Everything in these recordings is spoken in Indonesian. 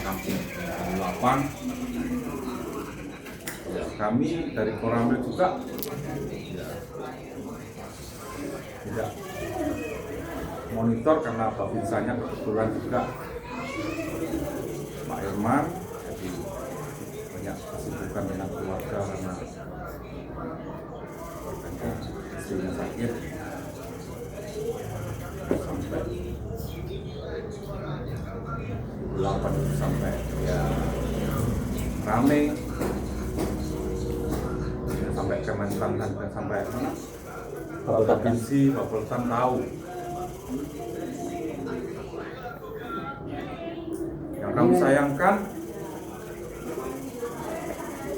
kampung 8. Ya, kami dari Koramil juga ya, tidak monitor karena babinsanya kebetulan juga Pak Irman, jadi banyak kesibukan dengan keluarga karena keluarganya istrinya sakit sampai 8 itu sampai ya rame ya, sampai Kementan dan sampai mana provinsi Bapeltan tahu. Yang kami sayangkan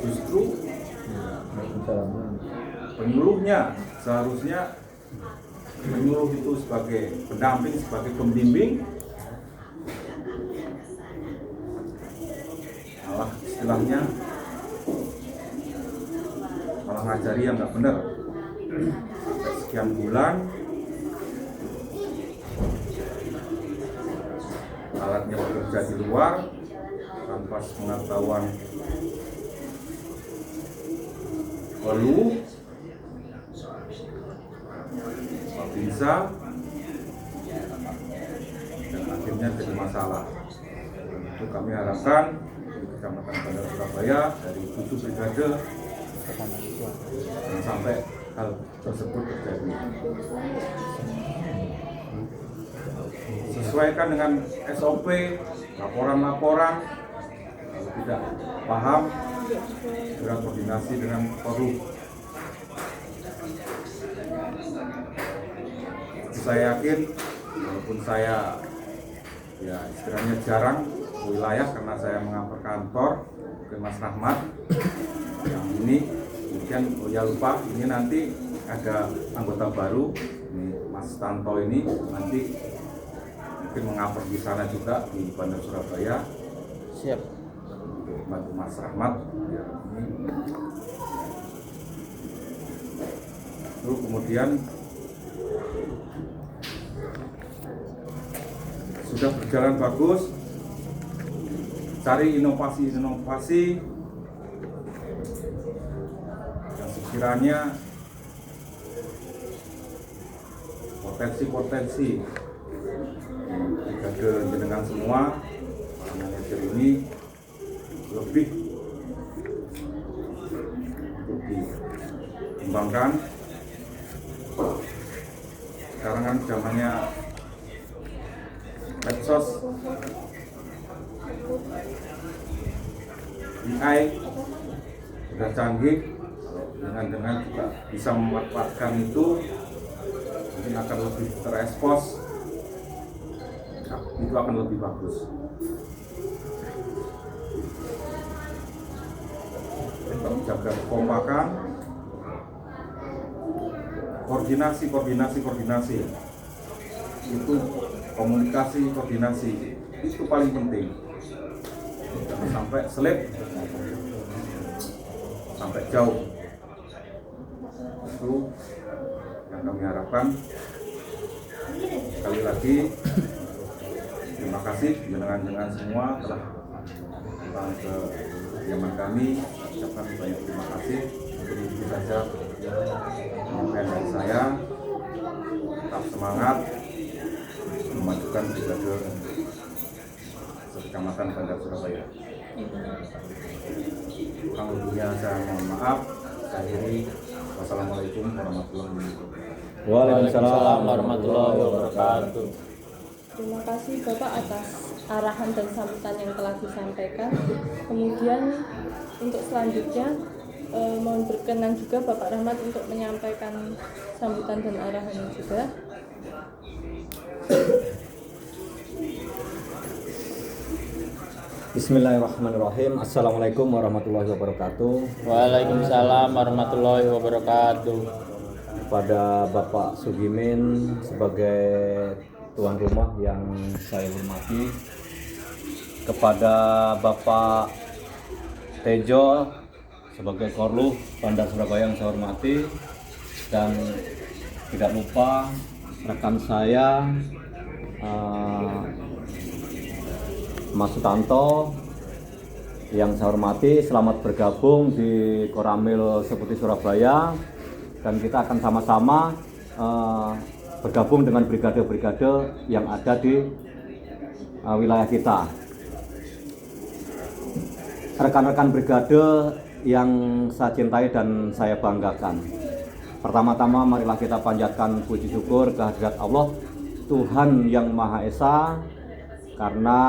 justru penyuluhnya, seharusnya penyuluh itu sebagai pendamping, sebagai pembimbing, malah istilahnya malah ngajari yang nggak benar. Sampai sekian bulan alatnya bekerja di luar tanpa pengetahuan perlu bisa dan akhirnya jadi masalah. Itu kami harapkan di Kecamatan Bandar Surabaya dari 7 brigade jangan sampai hal tersebut terjadi. Sesuaikan dengan SOP, laporan-laporan. Kalau tidak paham, segera koordinasi dengan Korup. Saya yakin, walaupun saya ya istilahnya jarang wilayah karena saya mengantar kantor ke Mas Rahmat yang ini, kemudian ya lupa ini nanti ada anggota baru ini Mas Tanto ini nanti mungkin mengapar di sana juga di Bandar Surabaya. Siap. Untuk bantu Mas Rahmat ya, ini. Lalu kemudian sudah berjalan bagus, cari inovasi-inovasi yang sekiranya potensi-potensi brigade jenengan semua para manajer ini lebih untuk dikembangkan. Sekarang kan zamannya medsos, AI sudah canggih, dengan juga bisa memanfaatkan itu, mungkin akan lebih terekspos, itu akan lebih bagus. Tetap jaga kekompakan, koordinasi itu koordinasi itu paling penting. Jangan sampai selip, sampai jauh. Itu yang kami harapkan. Sekali lagi terima kasih dengan semua telah datang ke kediaman kami. Ucapkan banyak terima kasih. Mungkin itu saja penyampaian dari saya. Tetap semangat memajukan brigade Kecamatan Bandar Surabaya. Kurang lebihnya saya mohon maaf. Saya akhiri. Wassalamualaikum warahmatullahi wabarakatuh. Waalaikumsalam warahmatullahi wabarakatuh. Terima kasih Bapak atas arahan dan sambutan yang telah disampaikan. Kemudian untuk selanjutnya mohon berkenan juga Bapak Rahmat untuk menyampaikan sambutan dan arahan juga. Bismillahirrahmanirrahim. Assalamualaikum warahmatullahi wabarakatuh. Waalaikumsalam warahmatullahi wabarakatuh. Kepada Bapak Sugimin sebagai tuan rumah yang saya hormati, kepada Bapak Tejo sebagai Korluh Bandar Surabaya yang saya hormati, dan tidak lupa rekan saya Mas Sutanto yang saya hormati, selamat bergabung di Koramil Seputi Surabaya, dan kita akan sama-sama bergabung dengan brigade-brigade yang ada di wilayah kita. Rekan-rekan brigade yang saya cintai dan saya banggakan, pertama-tama marilah kita panjatkan puji syukur kehadirat Allah Tuhan Yang Maha Esa, karena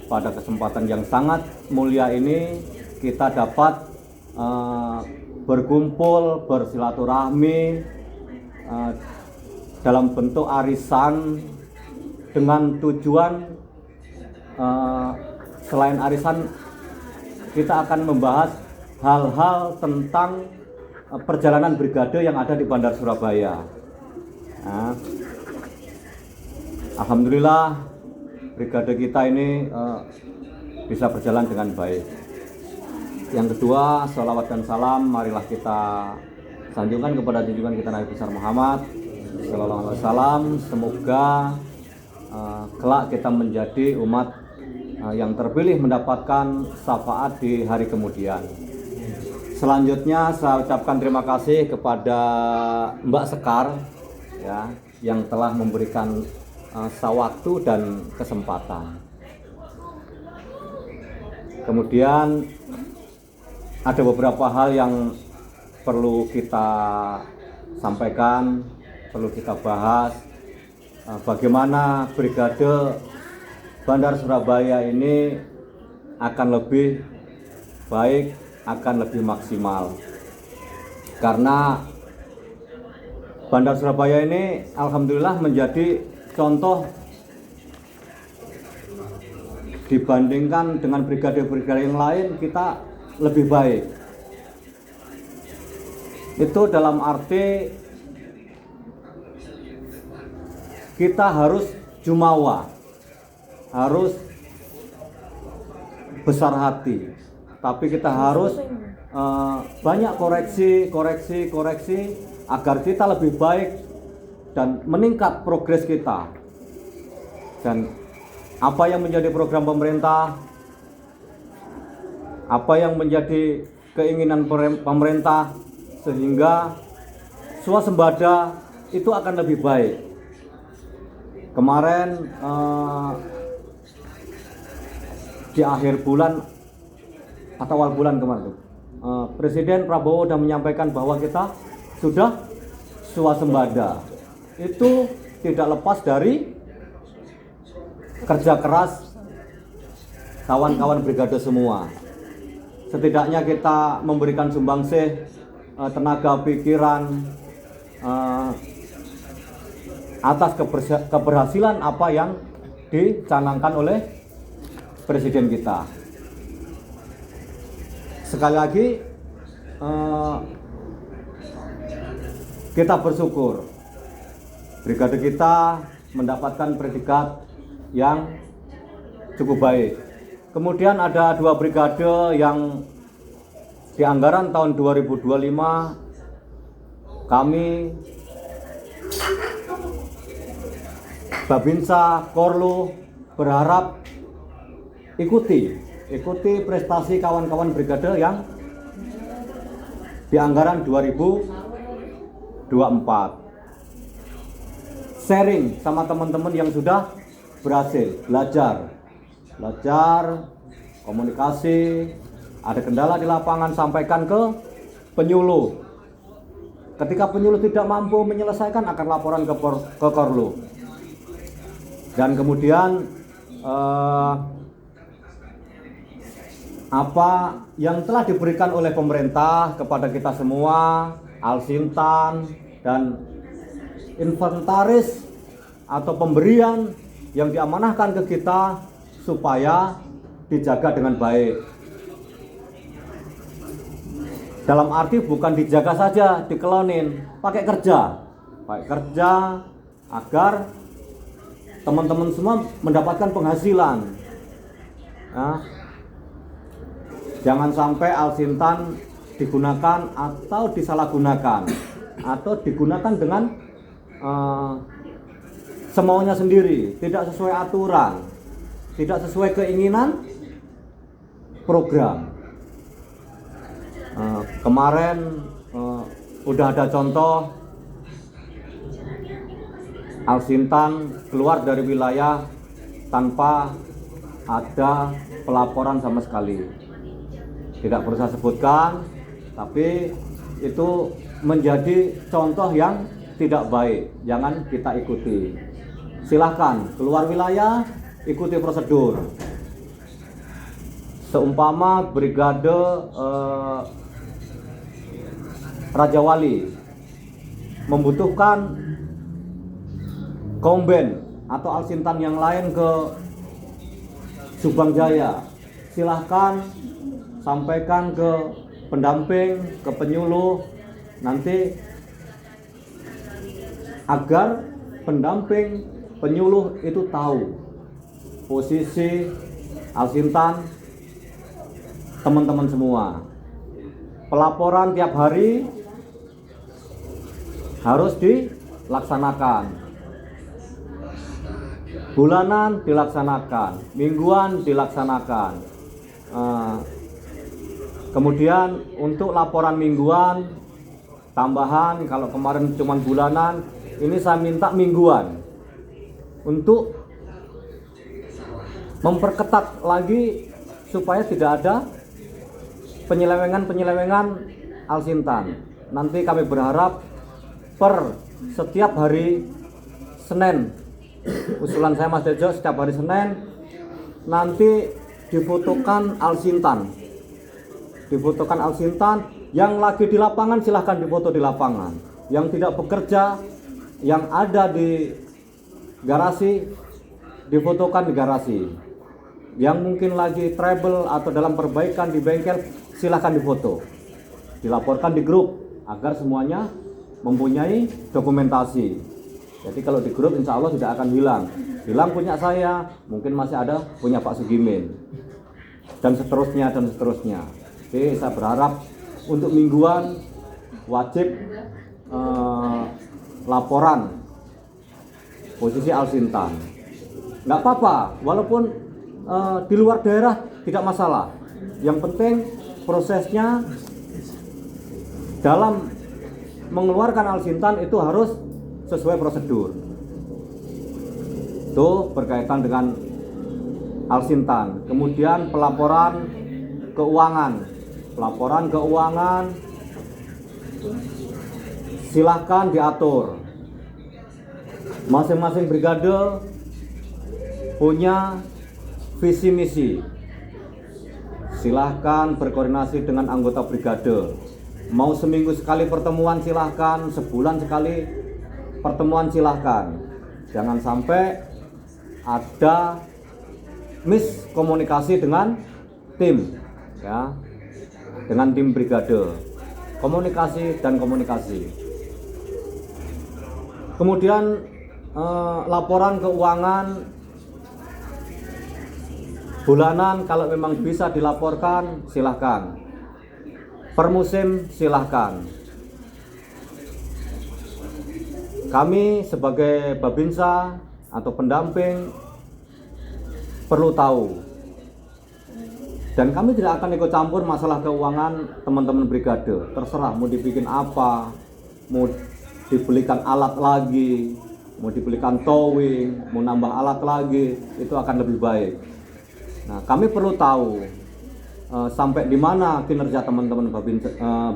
pada kesempatan yang sangat mulia ini kita dapat berkumpul, bersilaturahmi dalam bentuk arisan, dengan tujuan selain arisan kita akan membahas hal-hal tentang perjalanan brigade yang ada di Bandar Surabaya. Nah, alhamdulillah brigade kita ini bisa berjalan dengan baik. Yang kedua, sholawat dan salam marilah kita sanjungkan kepada junjungan kita Nabi besar Muhammad sallallahu alaihi wasallam. Semoga kelak kita menjadi umat yang terpilih mendapatkan syafaat di hari kemudian. Selanjutnya saya ucapkan terima kasih kepada Mbak Sekar ya, yang telah memberikan waktu dan kesempatan. Kemudian ada beberapa hal yang perlu kita sampaikan, perlu kita bahas. Bagaimana brigade Bandar Surabaya ini akan lebih baik, akan lebih maksimal. Karena Bandar Surabaya ini alhamdulillah menjadi contoh dibandingkan dengan brigade-brigade yang lain, kita lebih baik. Itu dalam arti kita harus jumawa, harus besar hati, tapi kita harus banyak koreksi agar kita lebih baik dan meningkat progres kita. Dan apa yang menjadi program pemerintah, apa yang menjadi keinginan pemerintah, sehingga swasembada itu akan lebih baik. Kemarin di akhir bulan atau awal bulan kemarin, Presiden Prabowo sudah menyampaikan bahwa kita sudah swasembada. Itu tidak lepas dari kerja keras kawan-kawan brigade semua. Setidaknya kita memberikan sumbangsih tenaga pikiran atas keberhasilan apa yang dicanangkan oleh Presiden kita. Sekali lagi kita bersyukur brigade kita mendapatkan predikat yang cukup baik. Kemudian ada 2 brigade yang di anggaran tahun 2025 kami Babinsa Korlu berharap ikuti prestasi kawan-kawan brigade yang di anggaran 2024. Sharing sama teman-teman yang sudah berhasil belajar komunikasi, ada kendala di lapangan sampaikan ke penyuluh. Ketika penyuluh tidak mampu menyelesaikan akan laporan ke Korlu. Dan kemudian apa yang telah diberikan oleh pemerintah kepada kita semua, Alsintan dan inventaris atau pemberian yang diamanahkan ke kita supaya dijaga dengan baik. Dalam arti bukan dijaga saja, dikelonin, pakai kerja agar teman-teman semua mendapatkan penghasilan. Nah, jangan sampai Alsintan digunakan atau disalahgunakan atau digunakan dengan semaunya sendiri, tidak sesuai aturan. tidak sesuai keinginan program. Kemarin udah ada contoh Al-Sintan keluar dari wilayah tanpa ada pelaporan sama sekali. Tidak perlu saya sebutkan, tapi itu menjadi contoh yang tidak baik, jangan kita ikuti. Silahkan keluar wilayah, ikuti prosedur. Seumpama Brigade Raja Wali membutuhkan komben atau Al-Sintan yang lain ke Subang Jaya, silahkan sampaikan ke pendamping, ke penyuluh, nanti agar pendamping, penyuluh itu tahu posisi Al-Sintan teman-teman semua. Pelaporan tiap hari harus dilaksanakan. Bulanan dilaksanakan, mingguan dilaksanakan. Kemudian untuk laporan mingguan tambahan, kalau kemarin cuma bulanan, ini saya minta mingguan untuk memperketat lagi supaya tidak ada penyelewengan Al-Sintan. Nanti kami berharap per setiap hari Senin, usulan saya Mas Dejo, setiap hari Senin nanti difotokan Al-Sintan. Difotokan Al-Sintan, yang lagi di lapangan silahkan difoto di lapangan. Yang tidak bekerja, yang ada di garasi, difotokan di garasi. Yang mungkin lagi travel atau dalam perbaikan di bengkel, silahkan difoto. Dilaporkan di grup agar semuanya mempunyai dokumentasi. Jadi kalau di grup insya Allah tidak akan hilang. Hilang punya saya, mungkin masih ada punya Pak Sugimin, dan seterusnya dan seterusnya. Oke, saya berharap untuk mingguan wajib laporan posisi Al-Sintan. Nggak apa-apa, walaupun di luar daerah tidak masalah. Yang penting prosesnya dalam mengeluarkan Al-Sintan itu harus sesuai prosedur. Itu berkaitan dengan Al-Sintan. Kemudian pelaporan keuangan. Pelaporan keuangan silahkan diatur. Masing-masing brigade punya visi misi. Silahkan berkoordinasi dengan anggota brigade. Mau seminggu sekali pertemuan silahkan, sebulan sekali pertemuan silahkan. Jangan sampai ada miskomunikasi dengan tim, ya, dengan tim brigade. Komunikasi dan komunikasi. Kemudian laporan keuangan bulanan kalau memang bisa dilaporkan silahkan. Per musim silahkan. Kami sebagai Babinsa atau pendamping perlu tahu, dan kami tidak akan ikut campur masalah keuangan teman-teman brigade. Terserah mau dibikin apa, mau dibelikan alat lagi, mau dibelikan towing, mau nambah alat lagi, itu akan lebih baik. Nah, kami perlu tahu sampai di mana kinerja teman-teman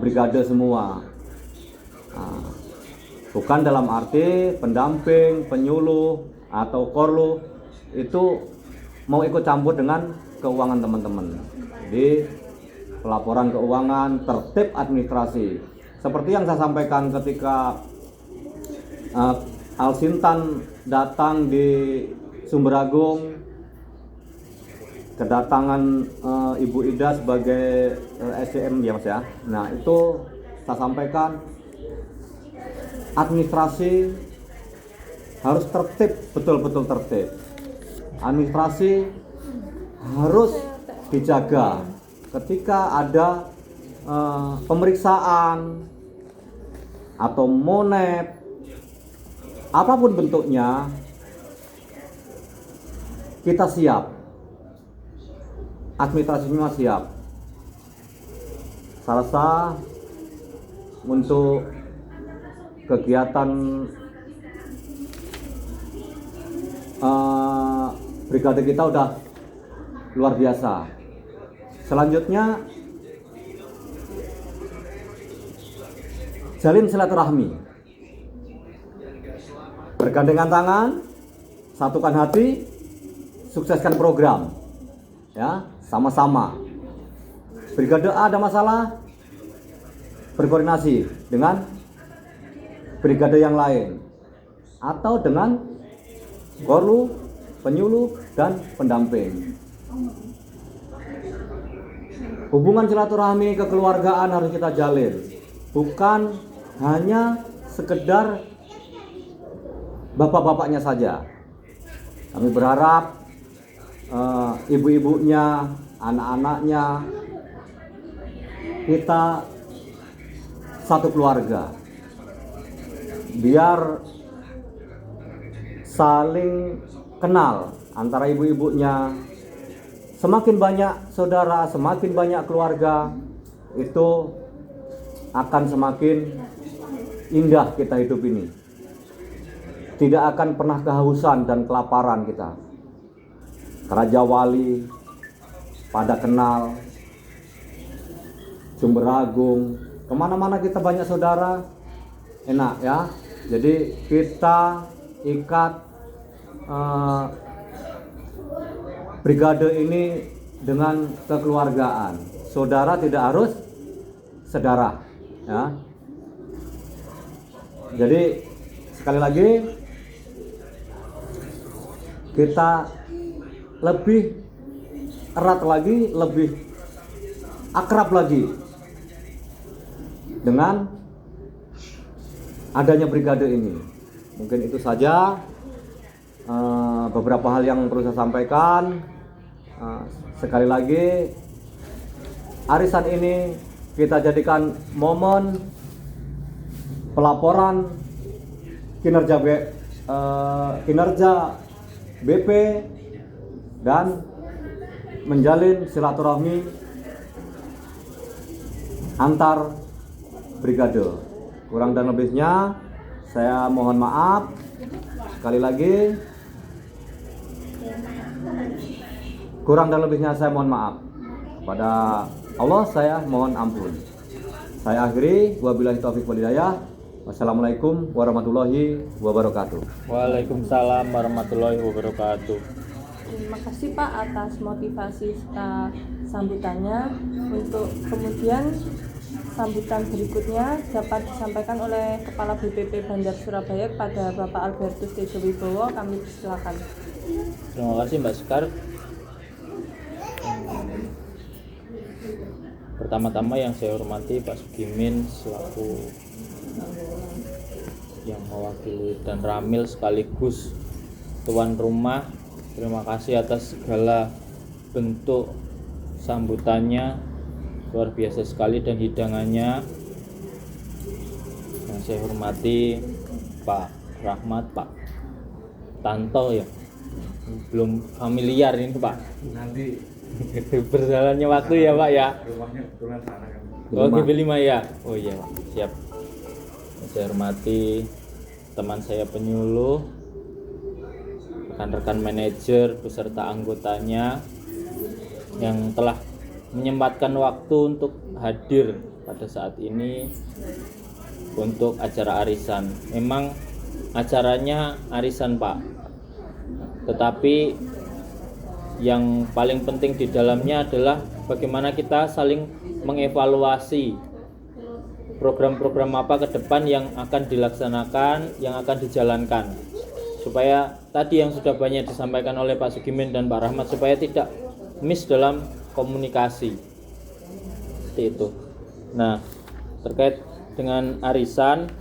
brigade semua. Nah, bukan dalam arti pendamping, penyuluh atau korlu itu mau ikut campur dengan keuangan teman-teman. Jadi pelaporan keuangan, tertib administrasi. Seperti yang saya sampaikan ketika Al-Sintan datang di Sumberagung, kedatangan Ibu Ida sebagai SCM ya Mas ya. Nah, itu saya sampaikan administrasi harus tertib, betul-betul tertib. Administrasi harus dijaga ketika ada pemeriksaan atau monet apapun bentuknya, kita siap. administrasinya siap. Saya rasa untuk kegiatan brigade kita udah luar biasa. Selanjutnya jalin silaturahmi, bergandengan tangan, satukan hati, sukseskan program, ya, sama-sama. Brigade A ada masalah, berkoordinasi dengan brigade yang lain atau dengan korlu, penyuluh, dan pendamping. Hubungan silaturahmi kekeluargaan harus kita jalin, bukan hanya sekedar bapak-bapaknya saja. Kami berharap ibu-ibunya, anak-anaknya, kita satu keluarga, biar saling kenal antara ibu-ibunya. Semakin banyak saudara, semakin banyak keluarga, itu akan semakin indah kita hidup ini. Tidak akan pernah kehausan dan kelaparan kita. Raja Wali, pada kenal, Sumber Agung, kemana-mana kita banyak saudara, enak ya. Jadi kita ikat brigade ini dengan kekeluargaan. Saudara tidak harus sedarah, ya. Jadi sekali lagi kita lebih erat lagi, lebih akrab lagi dengan adanya brigade ini. Mungkin itu saja beberapa hal yang perlu saya sampaikan. Sekali lagi, arisan ini kita jadikan momen pelaporan kinerja BP dan menjalin silaturahmi antar brigade. Kurang dan lebihnya saya mohon maaf. Sekali lagi, kurang dan lebihnya saya mohon maaf. Pada Allah saya mohon ampun. Saya akhiri, wabillahi taufiq wal hidayah. Wassalamualaikum warahmatullahi wabarakatuh. Waalaikumsalam warahmatullahi wabarakatuh. Terima kasih Pak atas motivasi serta sambutannya. Untuk kemudian sambutan berikutnya dapat disampaikan oleh Kepala BPP Bandar Surabaya kepada Bapak Albertus Tejo Wibowo. Kami silakan. Terima kasih Mbak Sekar. Pertama-tama yang saya hormati Pak Sugimin selaku yang mewakili dan Ramil sekaligus tuan rumah. Terima kasih atas segala bentuk sambutannya, luar biasa sekali, dan hidangannya. Yang saya hormati Pak Rahmat, Pak Tanto ya, belum familiar ini Pak. Nanti Berjalannya waktu ya Pak ya. rumahnya kebetulan sana kan. Oh, GB5 ya. Oh iya Pak, siap. Saya hormati teman saya penyuluh, rekan-rekan manajer beserta anggotanya yang telah menyempatkan waktu untuk hadir pada saat ini untuk acara arisan. Memang acaranya arisan Pak, tetapi yang paling penting di dalamnya adalah bagaimana kita saling mengevaluasi program-program apa ke depan yang akan dilaksanakan, yang akan dijalankan, supaya tadi yang sudah banyak disampaikan oleh Pak Sugimin dan Pak Rahmat, supaya tidak miss dalam komunikasi. Seperti itu. Nah, terkait dengan arisan,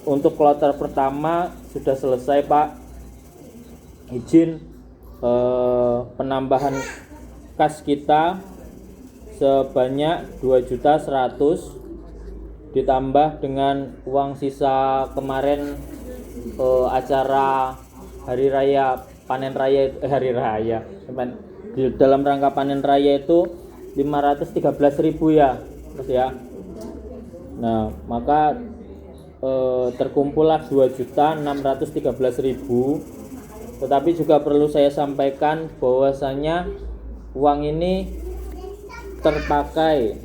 untuk kloter pertama sudah selesai Pak. Izin penambahan kas kita sebanyak 2.100.000 ditambah dengan uang sisa kemarin acara hari raya panen raya di dalam rangka panen raya itu 513.000 ya Mas ya. Nah maka terkumpullah 2.613.000. Tetapi juga perlu saya sampaikan bahwasanya uang ini terpakai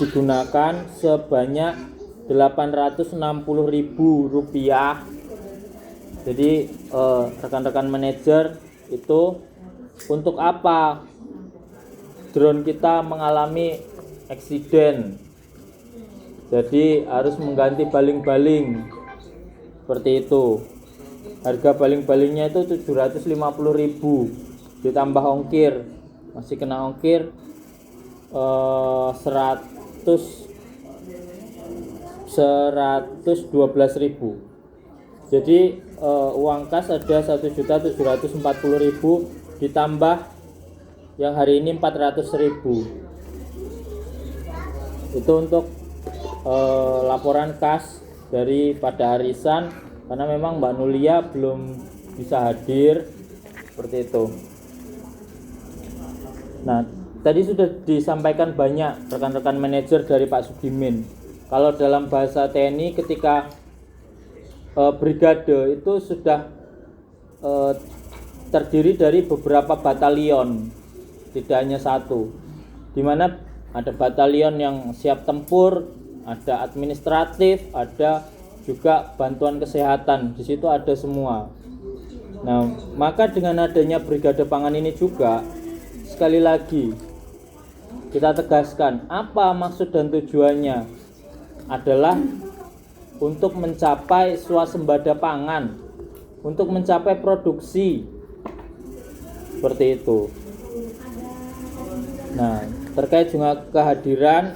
digunakan sebanyak 860.000 rupiah. Jadi rekan-rekan manajer itu untuk apa drone kita mengalami eksiden, jadi harus mengganti baling-baling seperti itu. Harga baling-balingnya itu 750.000 ditambah ongkir, masih kena ongkir 112.000. Jadi uang kas ada 1.740.000 ditambah yang hari ini 400.000. Itu untuk laporan kas daripada arisan, karena memang Mbak Nulia belum bisa hadir seperti itu. Nah, tadi sudah disampaikan banyak rekan-rekan manajer dari Pak Sugimin. Kalau dalam bahasa TNI ketika brigade itu sudah terdiri dari beberapa batalion, tidak hanya satu, di mana ada batalion yang siap tempur, ada administratif, ada juga bantuan kesehatan. Di situ ada semua. Nah, maka dengan adanya brigade pangan ini juga, sekali lagi kita tegaskan apa maksud dan tujuannya adalah untuk mencapai swasembada pangan, untuk mencapai produksi seperti itu. Nah, terkait juga kehadiran,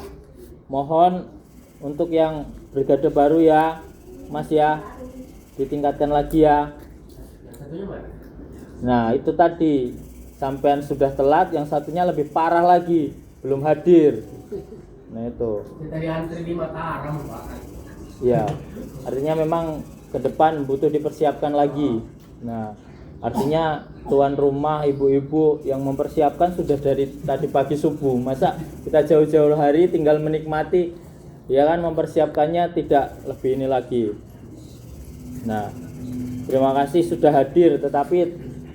mohon untuk yang brigade baru ya Mas ya, ditingkatkan lagi ya. Nah itu tadi, sampean sudah telat, yang satunya lebih parah lagi, belum hadir. Nah itu Dari antri di Mataram, Pak. ya, artinya memang ke depan butuh dipersiapkan lagi. Nah artinya tuan rumah, ibu-ibu yang mempersiapkan sudah dari tadi pagi subuh. Masa kita jauh-jauh hari tinggal menikmati, ya kan, mempersiapkannya tidak lebih ini lagi. Nah terima kasih sudah hadir, tetapi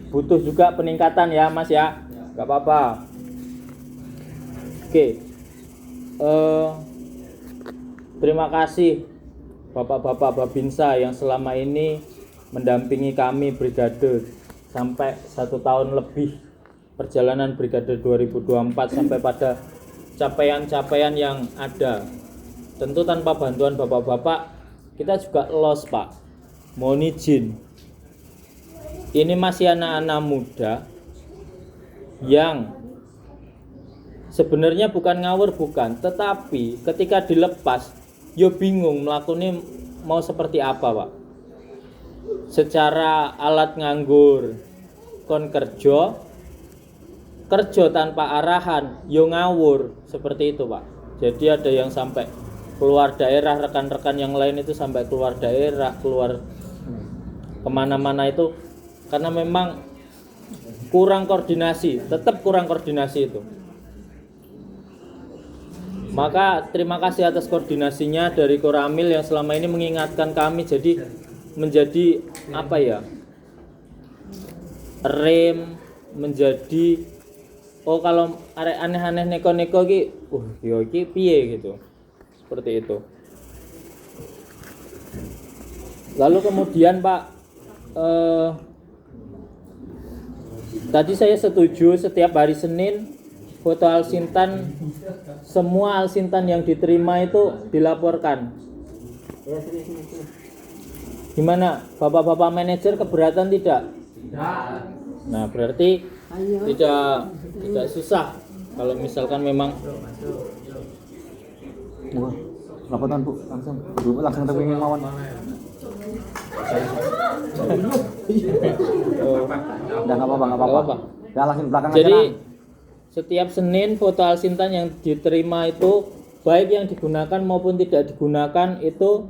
butuh juga peningkatan ya Mas ya, gak apa-apa. Oke, terima kasih Bapak-bapak Babinsa yang selama ini mendampingi kami brigade sampai 1 tahun lebih perjalanan brigade 2024 sampai pada capaian-capaian yang ada. Tentu tanpa bantuan bapak-bapak kita juga lost Pak. Mohon izin, ini masih anak-anak muda yang sebenarnya bukan ngawur, bukan, tetapi ketika dilepas yo bingung melakukannya mau seperti apa Pak. Secara alat nganggur kon kerja tanpa arahan yo ngawur seperti itu Pak. Jadi ada yang sampai keluar daerah, rekan-rekan yang lain itu sampai keluar daerah, keluar kemana-mana itu karena memang kurang koordinasi, tetap kurang koordinasi itu. Maka terima kasih atas koordinasinya dari Koramil yang selama ini mengingatkan kami, jadi menjadi apa ya, rem, menjadi oh kalau aneh-aneh neko-neko ki yo iki piye gitu, seperti itu. Lalu kemudian Pak, tadi saya setuju setiap hari Senin foto Alsintan, semua Alsintan yang diterima itu dilaporkan. Gimana bapak-bapak manajer, keberatan tidak? Nah berarti tidak susah kalau misalkan memang. Wah, laporan Bu, langsung terpingin lawan. Udah nggak apa-apa. Ya langsung belakang aja. Jadi setiap Senin foto Alsintan yang diterima itu baik yang digunakan maupun tidak digunakan itu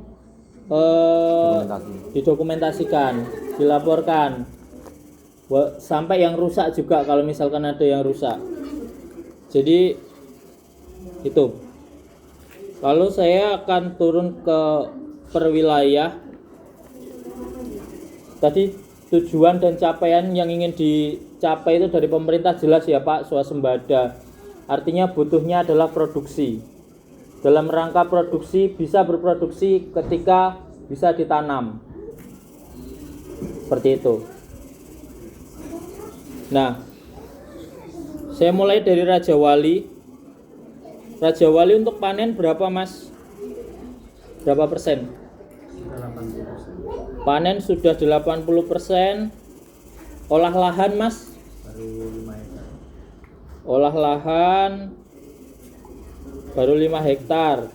didokumentasikan, dilaporkan. sampai yang rusak juga kalau misalkan ada yang rusak. Jadi itu. Lalu saya akan turun ke per wilayah. Tadi tujuan dan capaian yang ingin dicapai itu dari pemerintah jelas ya Pak, swasembada. Artinya butuhnya adalah produksi. Dalam rangka produksi bisa berproduksi ketika bisa ditanam. Seperti itu. Nah, saya mulai dari Raja Wali. Raja Wali untuk panen berapa Mas? Berapa persen? 80%. Panen sudah 80%. Olah lahan Mas? Baru 5 hektar. Olah lahan baru 5 hektar.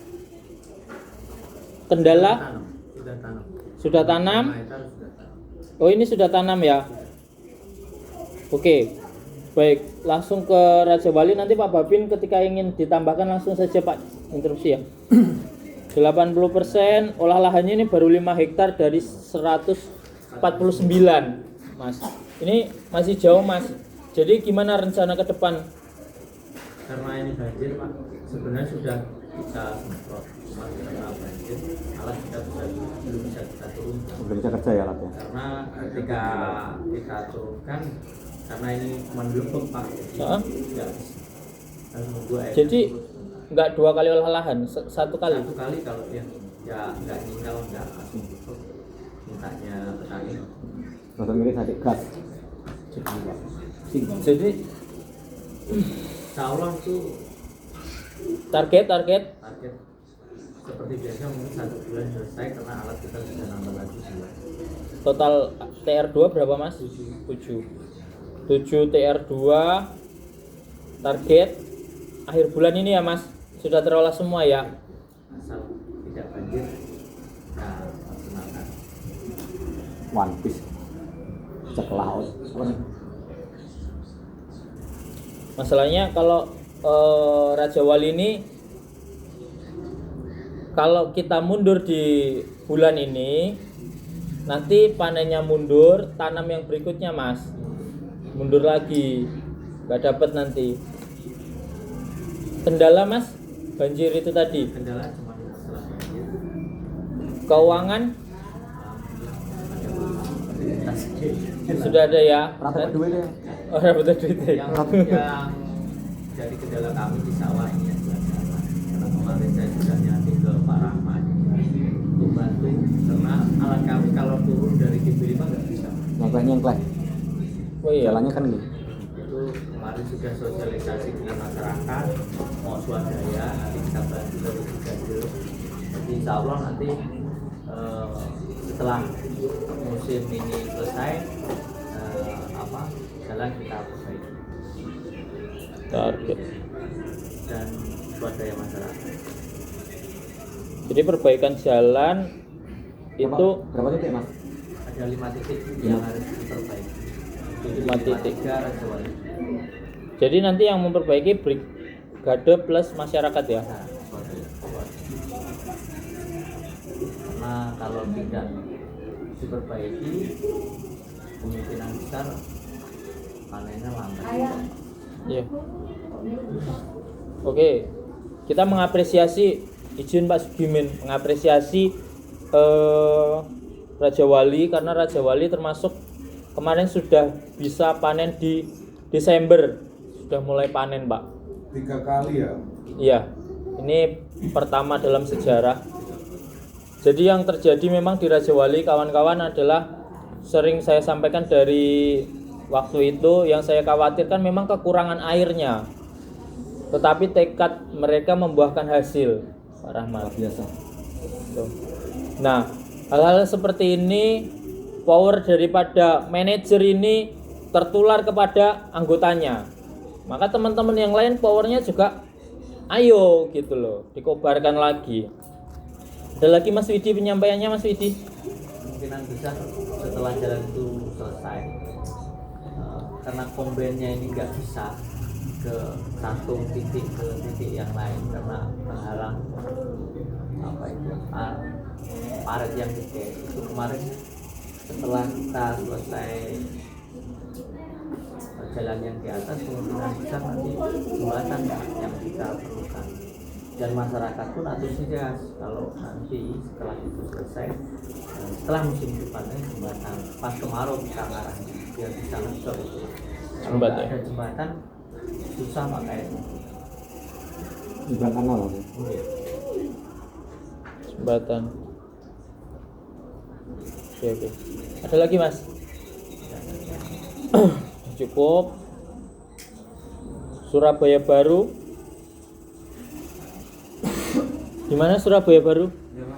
Kendala? Sudah tanam. Sudah tanam? 5 hektar sudah tanam. Oh, ini sudah tanam ya? Oke. Baik, langsung ke Raja Wali. Nanti Pak Babin ketika ingin ditambahkan langsung saja Pak, interupsi ya. 80%, olah lahannya ini baru 5 hektar dari 149 Mas. Ini masih jauh Mas. Jadi gimana rencana ke depan? Karena ini banjir Pak, sebenarnya sudah kita semprot, cuma karena banjir alat kita belum bisa kita turunkan. Belum bisa kerja ya alat ya. Karena ketika kita turunkan, karena ini cuma lubang Pak, Heeh. ya harus nunggu air. Jadi enggak 2 kali olah lahan, 1 kali. Satu kali kalau ya nggak nyinggal, nggak langsung tutup, mintanya petani. Untuk milih tadi gas. Jadi Insya Allah itu target target seperti biasa mungkin 1 bulan selesai karena alat kita sudah nambah lagi 2. total TR2 berapa Mas? 7 TR2 target akhir bulan ini ya Mas. Sudah terolah semua ya. Asal tidak banjir kita maksimalkan. One Piece. Cek laut. Masalahnya kalau Raja Wali ini kalau kita mundur di bulan ini nanti panennya mundur, tanam yang berikutnya Mas mundur lagi, nggak dapat nanti. Kendala Mas banjir itu tadi, Kendala cuma masalah banjir. keuangan sudah ada ya. Rata duit ya. Oh, dapat duit ya. yang jadi kendala kami di sawah ini adalah sawah. Karena kemarin saya sudah nyati ke Pak Rahmat untuk bantu karena alat kami kalau turun dari GB5 nggak bisa. Nyengkleh. Oh iya. Jalannya kan gitu. Itu kemarin sudah sosialisasi dengan masyarakat mau swadaya, nanti kita bantu dari Brigade. Jadi insya Allah nanti setelah musim ini selesai jalan kita perbaiki Target. dan swadaya masyarakat. Jadi perbaikan jalan itu Berapa titik Mas? Ada 5 titik yang harus diperbaiki. 5 titik. 3 Raja Wali. Jadi nanti yang memperbaiki Brigade plus masyarakat ya. Nah, swadaya. Karena kalau tidak diperbaiki kemungkinan besar panennya lambat. Iya. Oke. Kita mengapresiasi, izin Pak Sugimin, mengapresiasi Raja Wali karena Raja Wali termasuk kemarin sudah bisa panen di Desember. Sudah mulai panen, Pak. 3 kali ya. Iya. Ini pertama dalam sejarah. Jadi yang terjadi memang di Raja Wali kawan-kawan adalah sering saya sampaikan dari waktu itu, yang saya khawatirkan memang kekurangan airnya. Tetapi tekad mereka membuahkan hasil, Pak Rahmat. Biasa. Tuh. Nah, hal-hal seperti ini power daripada manajer ini tertular kepada anggotanya. Maka teman-teman yang lain powernya juga ayo gitu loh, dikobarkan lagi. Ada lagi Mas Widi penyampaiannya Mas Widi. Kemungkinan besar setelah jalan itu selesai karena kombennya ini nggak bisa ke satu titik ke titik yang lain karena menghalang apa itu parit yang gede. Itu kemarin setelah kita selesai jalan yang di atas kemungkinan besar nanti jembatan yang kita perlukan. Dan masyarakat pun antusias kalau nanti setelah itu selesai, setelah musim panen jembatan pas kemarau bisa ngarahnya biar bisa ngecor itu. Kalau nggak ada jembatan susah pakai Bukan kanal. jembatan. Oke. Ada lagi mas? Cukup. Surabaya Baru. Gimana Surabaya Baru?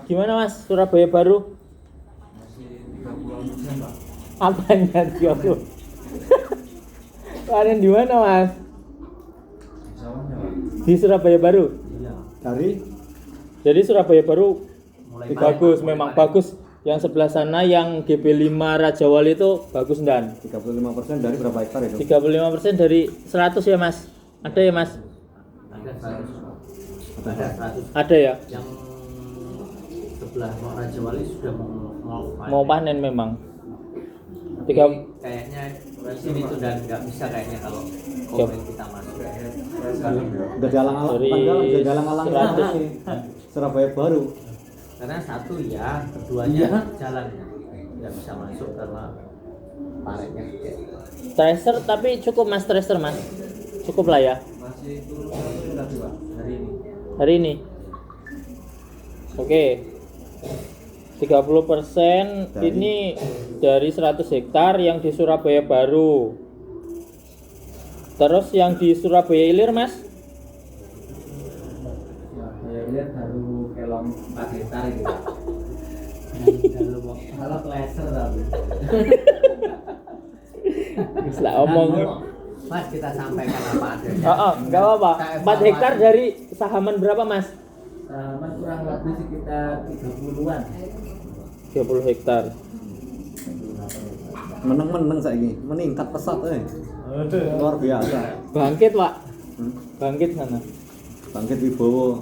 Gimana mas Surabaya Baru? Masih 30% Pak. Apanya 30? Panen di mana mas? Sawahnya Pak. Di Surabaya Baru. iya. Jadi Surabaya Baru Mulai bagus, panen, memang mulai panen. bagus. Yang sebelah sana yang GB5 Raja Wali itu bagus dan 35% dari berapa hektar itu? 35% dari 100 ya mas? Ada ya mas? Ada 100. Ada 100. Ada ya? Yang sebelah Raja Wali sudah Mau panen memang. Tapi kayaknya di sini tuh dan nggak bisa kayaknya kalau komen kita masuk. Udah jalan-alang, Dari bukan jalan, udah jalan-alang 100. Surabaya Baru. Karena satu ya, keduanya jalan nggak bisa masuk karena paretnya gede. Tracer tapi cukup mas tracer mas. Cukup lah ya Masih turun lagi Pak hari ini. hari ini. Oke. 30% ini dari 100 hektar yang di Surabaya Baru. Terus yang di Surabaya Ilir mas? Saya lihat baru kelong 4 hektar itu. Kalau kleser tapi. Bisa omong. Mas kita sampaikan apa adanya. Enggak apa-apa. 4 hektar dari Sahaman berapa mas? Sama kurang lebih sekitar 30-an. 30 hektar. Meneng-meneng saiki, meningkat pesat luar biasa. Bangkit pak. Bangkit sana. Bangkit Wibowo.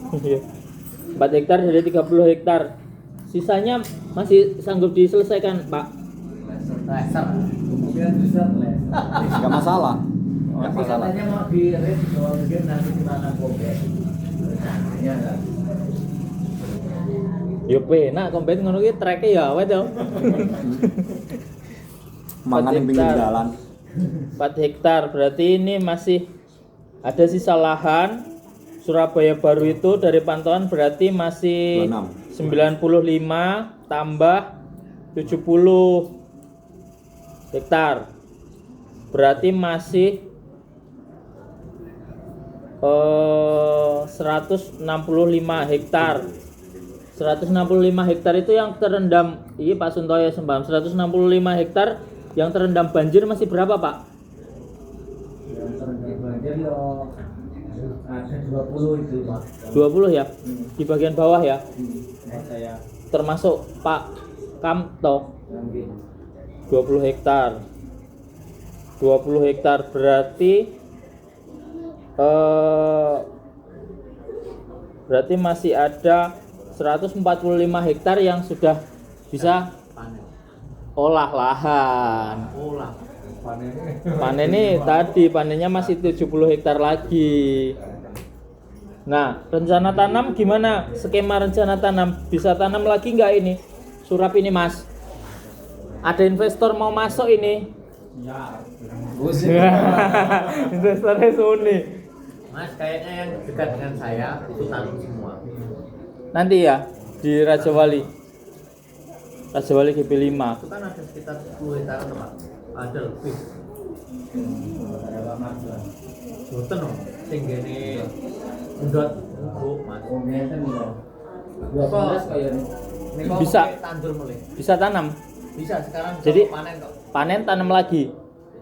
4 hektar dari 30 hektar. Sisanya masih sanggup diselesaikan pak. Kleser. Kemudian bisa kleser. Enggak masalah. Enggak Tapi masalah. katanya mau di rate bahwa mungkin nanti dimakan kombes. Rencananya enggak. Yo penak kompet ngono ki treke ya awet yo. Mangan yang pinggir jalan. 4 hektar berarti ini masih ada sisa lahan. Surabaya Baru itu dari pantauan berarti masih 95 tambah 70 hektar. Berarti masih 165 hektar. 165 hektar itu yang terendam. Iya Pak Suntoyo Sembam. 165 hektar yang terendam banjir masih berapa Pak? Yang terendam banjir yo ada 20 itu Pak. 20 ya? Di bagian bawah ya? Saya Termasuk Pak Kamto. ambil 20 hektar. 20 hektar berarti berarti masih ada 145 hektar yang sudah bisa Panen. olah lahan. Olah. Panen ini tadi panennya masih 70 hektar lagi. Nah, rencana tanam gimana? Skema rencana tanam bisa tanam lagi nggak ini? Surap ini Mas. Ada investor mau masuk ini? Investornya Suni. Mas kayaknya yang dekat dengan saya itu tanam semua. Nanti ya di Raja Wali. Raja Wali GB5. Itu kan ada sekitar 10 hektar Pak. Ada lebih. Boten dong. Sing gene ndot Bu Mas. ngeten lho. 12 kaya Niko Bisa. tandur mulai. Bisa tanam. Bisa sekarang Jadi- panen kok. Panen tanam lagi.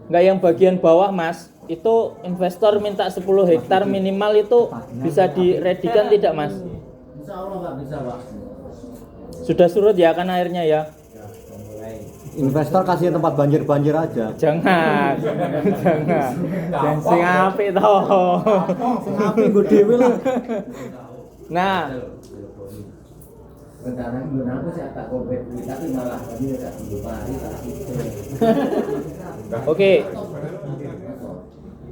Nggak yang bagian bawah Mas. Itu investor minta 10 hektar minimal itu bisa diredikan tidak Mas? Insya Allah Pak bisa Pak. Sudah surut ya kan airnya ya? Investor kasih tempat banjir-banjir aja. Jangan. Jangan. Dan sing apik to. Sing apik nggo dhewe lah. Nah, Rencana belum aku sih tak kompet tapi malah tadi tak 2 hari tak itu. oke.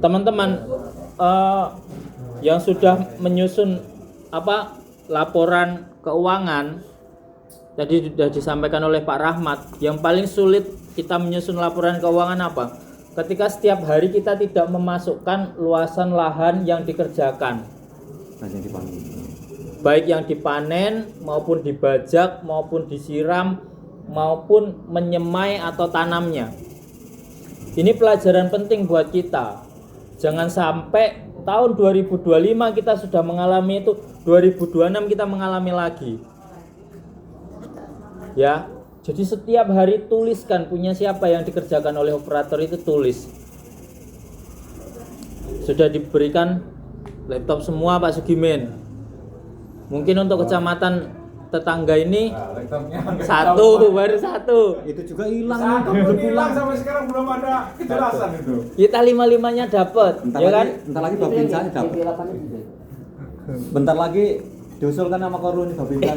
teman-teman yang sudah menyusun laporan keuangan tadi sudah disampaikan oleh Pak Rahmat, yang paling sulit kita menyusun laporan keuangan apa? Ketika setiap hari kita tidak memasukkan luasan lahan yang dikerjakan, baik yang dipanen maupun dibajak maupun disiram maupun menyemai atau tanamnya. Ini pelajaran penting buat kita. Jangan sampai tahun 2025 kita sudah mengalami itu, 2026 kita mengalami lagi. Ya, jadi setiap hari tuliskan punya siapa yang dikerjakan oleh operator itu, tulis. Sudah diberikan laptop semua Pak Sugimin. Mungkin untuk kecamatan tetangga ini baru satu. Itu juga hilang. Satu pun hilang sampai sekarang belum ada kejelasan itu. Kita 5-5-nya dapat, ya kan? Bentar lagi Babinsa dapat. Bentar lagi diusulkan nama korun Babinsa.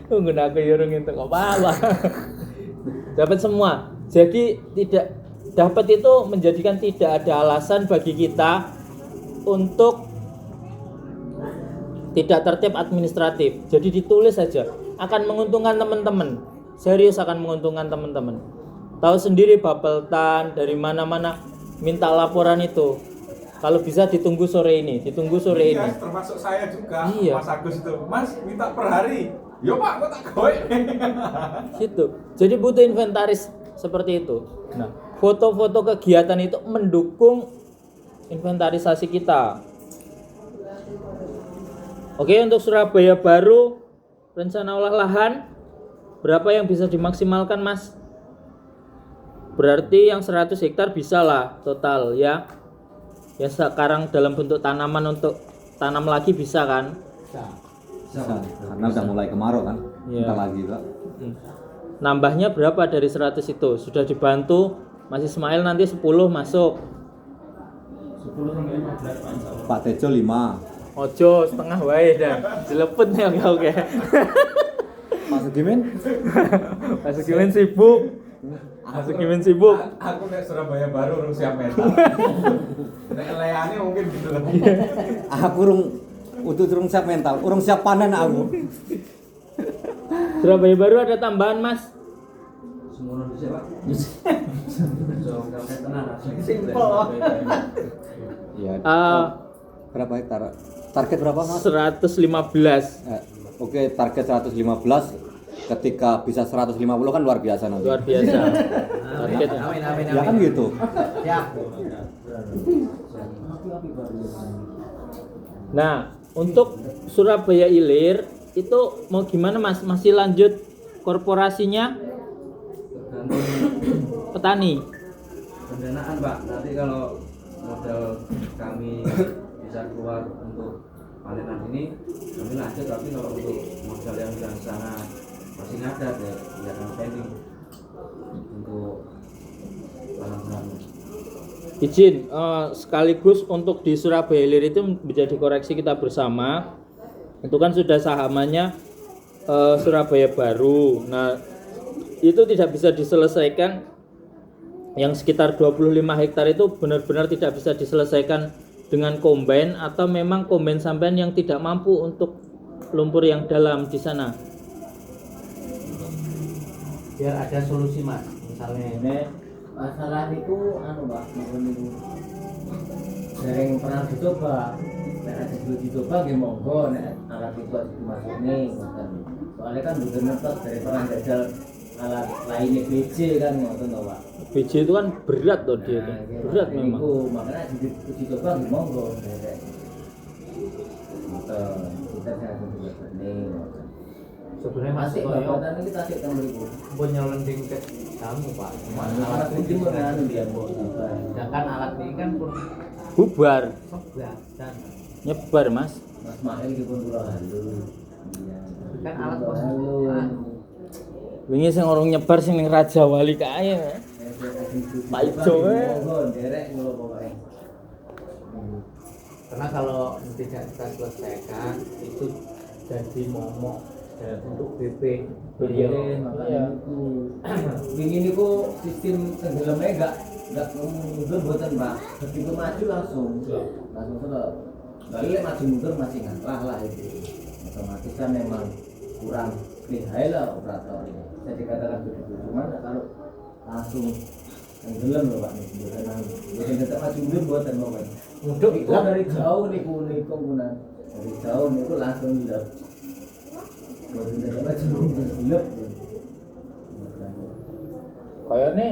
Menggunakan yurung itu apa? Dapat semua. Jadi tidak dapat itu menjadikan tidak ada alasan bagi kita untuk tidak tertib administratif. Jadi ditulis saja, akan menguntungkan teman-teman. Serius akan menguntungkan teman-teman. Tahu sendiri Bapeltan dari mana-mana minta laporan itu. Kalau bisa ditunggu sore ini, Iya, termasuk saya juga. Iya. Mas Agus itu, Mas minta per hari. Yo Pak, kok tak goy. Gitu. Jadi butuh inventaris seperti itu. Nah, foto-foto kegiatan itu mendukung inventarisasi kita. Oke, untuk Surabaya Baru rencana olah lahan berapa yang bisa dimaksimalkan, Mas? Berarti yang 100 hektar bisa lah total ya. Ya sekarang dalam bentuk tanaman untuk tanam lagi bisa kan? Bisa. Karena udah mulai kemarau kan. Iya. Bentar lagi Pak. Nambahnya berapa dari 100 itu? Sudah dibantu Mas Ismail, nanti 10 masuk. 10-15 Pak Tejo 5. Ojo setengah wae dah. Jelepet ya oke. Pak Sugimin? Pak Sugimin sibuk. Aku nek Surabaya Baru urung siap mental. Nek layane mungkin gitu loh. Aku urung siap mental, urung siap panen aku. Surabaya Baru ada tambahan, Mas? Semono bisa Pak. Simpel. Iya. Berapa hektar? Target berapa Mas? 115. Oke, target 115. Ketika bisa 150 kan luar biasa nanti. Luar biasa. Target. Amin. Ya kan gitu. Siap. Nah, untuk Surabaya Ilir itu mau gimana, Mas? Masih lanjut korporasinya petani? Pendanaan Pak, nanti kalau modal kami bisa keluar untuk panenan ini kami lanjut, tapi kalau untuk modal yang di sana masih ngadat ya akan pending untuk lahan. Izin sekaligus untuk di Surabaya Ilir itu menjadi koreksi kita bersama. Itu kan sudah sahamannya Surabaya Baru. Nah, itu tidak bisa diselesaikan, yang sekitar 25 hektar itu benar-benar tidak bisa diselesaikan dengan kombain, atau memang kombain sampean yang tidak mampu untuk lumpur yang dalam di sana. Biar ada solusi Mas, misalnya Ini masalah itu Mbak, itu sering pernah dicoba. Nek ada dicoba nggih monggo, nek alat itu dimasuk nih ngoten. Soalnya kan bener netok dari pernah jajal alat lainnya BJ kan ngoten to Pak. BJ itu kan berat loh dia itu. Berat memang. Makanya dicoba nggih monggo. Ngoten. Kita harus dicoba nih ngoten. sebenarnya masih Masih koyo bapak kita cek teng mriku. punya lending ke kamu Pak. Alat ini menanu dia mbok. Sedangkan alat ini kan pun Bubar, sebelah dan nyebar, Mas. Mas Mail dipun kula halu. kan alat halu. Wingi sing orang nyebar sing ning Raja Wali kae. Pak Ijo Monggo derek ngono pokoke. karena kalau tidak kita selesaikan itu jadi momok dan untuk BP Iya, makanya itu. Wingi niku sistem tenggelamnya enggak enggak mundur buatan Pak. Begitu maju langsung terus. Lalu maju mundur masih ngalah lah itu. Otomatis kan memang kurang lihai lah operator ini. Saya dikatakan begitu. Cuman kalau langsung tenggelam loh Pak nih, bukan tetap maju mundur buatan momen. Mundur itu dari jauh nih penggunaan dari jauh nih itu langsung hilap. Bukan tetap maju mundur hilap. Kayaknya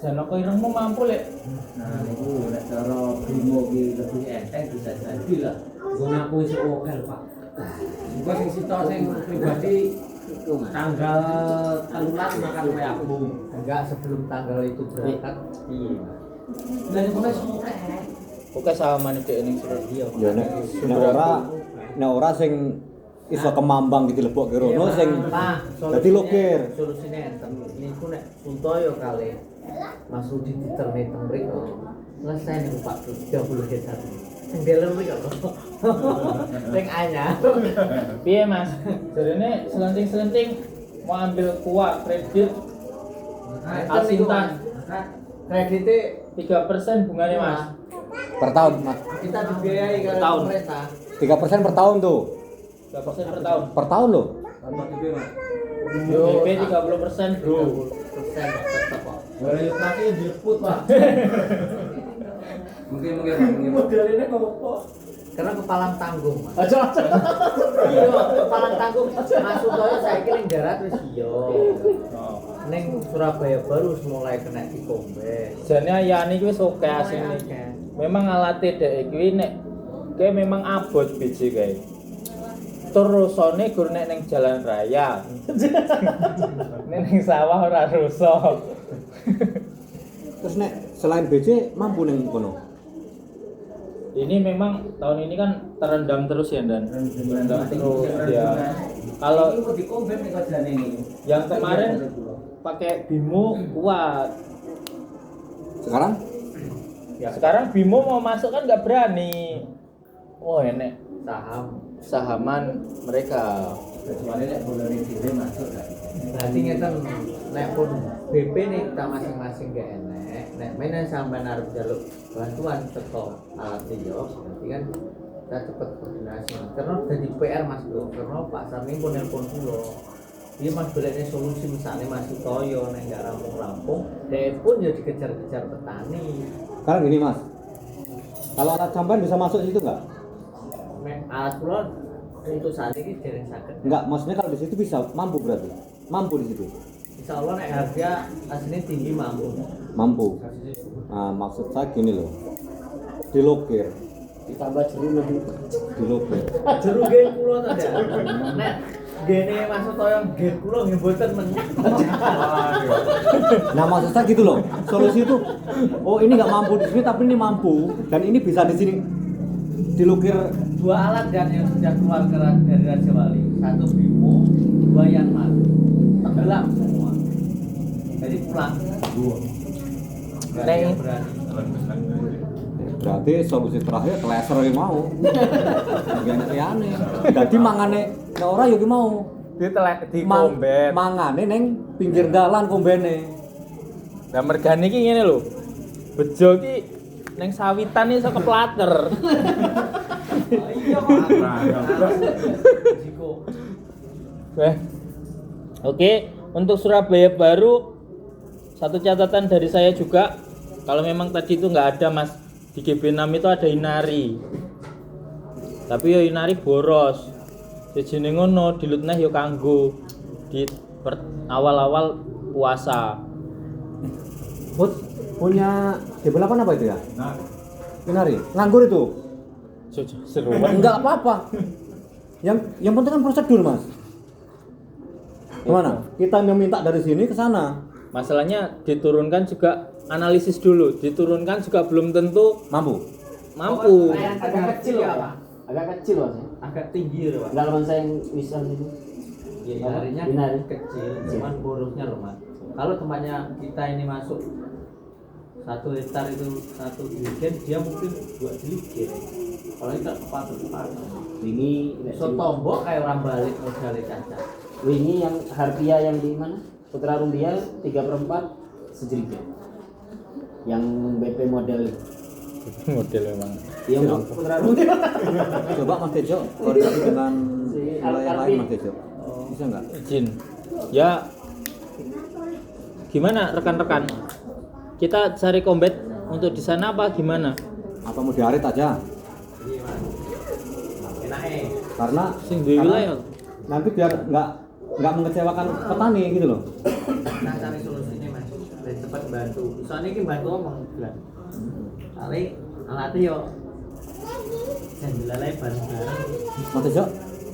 Janoko irengmu mampu lek. Nah itu nek cara Bimo ki lebih enteng bisa jadi lah. Gue ngaku isi oke Pak. Gue sing sitok sing pribadi tanggal 13 makan kue aku. Enggak sebelum tanggal itu berangkat. Iya. Dan itu kan sore. Oke sama nih ini surat dia. Ya nek ora sing iso kemambang gitu lebok kerono sing dadi lokir. Solusine enten. Niku nek Suntoyo kali Mas Rudi diterne teng mriko. Selesai nih Pak 30 hektar. Sing deler mriko lho. Sing anyar. Piye Mas? Jarene selenting-selenting mau ambil kuah kredit Asintan Kredite 3% bunganya Mas. Per tahun, Mas. kita dibiayai Per oleh tahun. pemerintah. 3% per tahun tuh. 3% per tahun. Per tahun loh. Sama DP Mas. BP 30% bro. 30% tetap kok. Boleh inflasi direput Pak. Mungkin Pak. Modelnya ngopo? Karena kepalang tanggung Mas. Aja. Iya, kepalang tanggung. Mas Suntoyo saiki ning darat wis iya. Ning Surabaya baru mulai kena dikombe. Jane ayane iki wis oke asine. Memang alate dek iki nek kayak memang abot biji kae. Terusone gur nek ning jalan raya. Nek ning sawah ora rusak. Terus nek selain BC mampu ning kono. Ini memang tahun ini kan terendam terus ya Dan. Terendam terus ya. Kalau ini dikombe nih kerjaan ini. yang kemarin pakai Bimo kuat. Sekarang Ya sekarang Bimo mau masuk kan nggak berani. Oh enek sahaman mereka. Kecuali nek bola ning dhewe masuk kan. Berarti ngeten nek pun BP nih kita masing-masing gak enek. Nek menen sampean arep njaluk bantuan teko alat yo, berarti kan kita cepet koordinasi. Karena jadi PR Mas Bro, karena Pak Sarni pun nelpon kula. Dia Mas golekne solusi misalnya Mas Toyo nek gak rampung-rampung, dia pun ya dikejar-kejar petani. sekarang gini Mas. Kalau alat sampean bisa masuk situ enggak? Nek alat kula untuk saat ini dereng saged. Enggak, maksudnya kalau di situ bisa mampu berarti. Mampu di situ. Insya Allah nek harga aslinya tinggi mampu. Mampu. Nah, maksud saya gini loh. Dilokir, Ditambah jeru lebih. dilokir. Jeru gen kula to ya. Nek gene Mas Toyo gen kula nggih mboten menyang. Nah, maksud saya gitu loh. Solusi itu oh ini nggak mampu di sini tapi ini mampu dan ini bisa di sini dilukir. Dua alat dan yang sudah keluar dari Raja Wali. Satu Bimo, dua Yanmar. Tenggelam semua. Jadi pulang. Nggak ada yang berani. Berarti solusi terakhir laser yang mau. Gak aneh. Jadi mangane nek ora yo ki mau. Di kombet. Mangane ning pinggir dalan kombene. Nah mergane iki ngene lho. Bejo ki ning sawitan iso keplater. Iya Pak. Oke, untuk Surabaya baru satu catatan dari saya juga. Kalau memang tadi itu nggak ada Mas di GB6 itu ada Inari. Tapi yo Inari boros. Sejene ngono dilutneh yo kanggo di awal-awal puasa. Bud, punya D8 apa itu ya? Inari. Nganggur itu. Seruan. Enggak apa-apa. Yang penting kan prosedur, Mas. Gimana? Kita meminta dari sini ke sana. Masalahnya diturunkan juga analisis dulu. Diturunkan juga belum tentu Mampu. mampu. Agak kecil ya Pak. Agak kecil Mas. Agak tinggi loh Pak. Enggak lawan saya yang misal itu. Ya, inarinya Inari. kecil, cuman borosnya loh Mas. Kalau tempatnya kita ini masuk 1 hektar itu 1 jiligen, dia mungkin 2 jiligen. Kalau kita tepat. Wingi So tombok kayak orang balik modalnya cacat. wingi yang harpia yang di mana? Putra Rumbial 3/4 sejerigen. yang BP model Model memang. yang putra Rudi. Coba Mas Tejo koordinasi dengan wilayah lain Mas Tejo. Bisa nggak? Izin. Ya. Gimana rekan-rekan? Kita cari combat untuk di sana apa gimana? Atau mau diarit aja? Iya mas. Enaknya. Karena Sing duwe wilayah. nanti biar nggak mengecewakan petani gitu loh. Nah cari solusinya mas. Dan cepat bantu. Soalnya ini bantu omong bilang. Kali alatnya yo. Jangan dilalai bareng-bareng. Mas Tejo,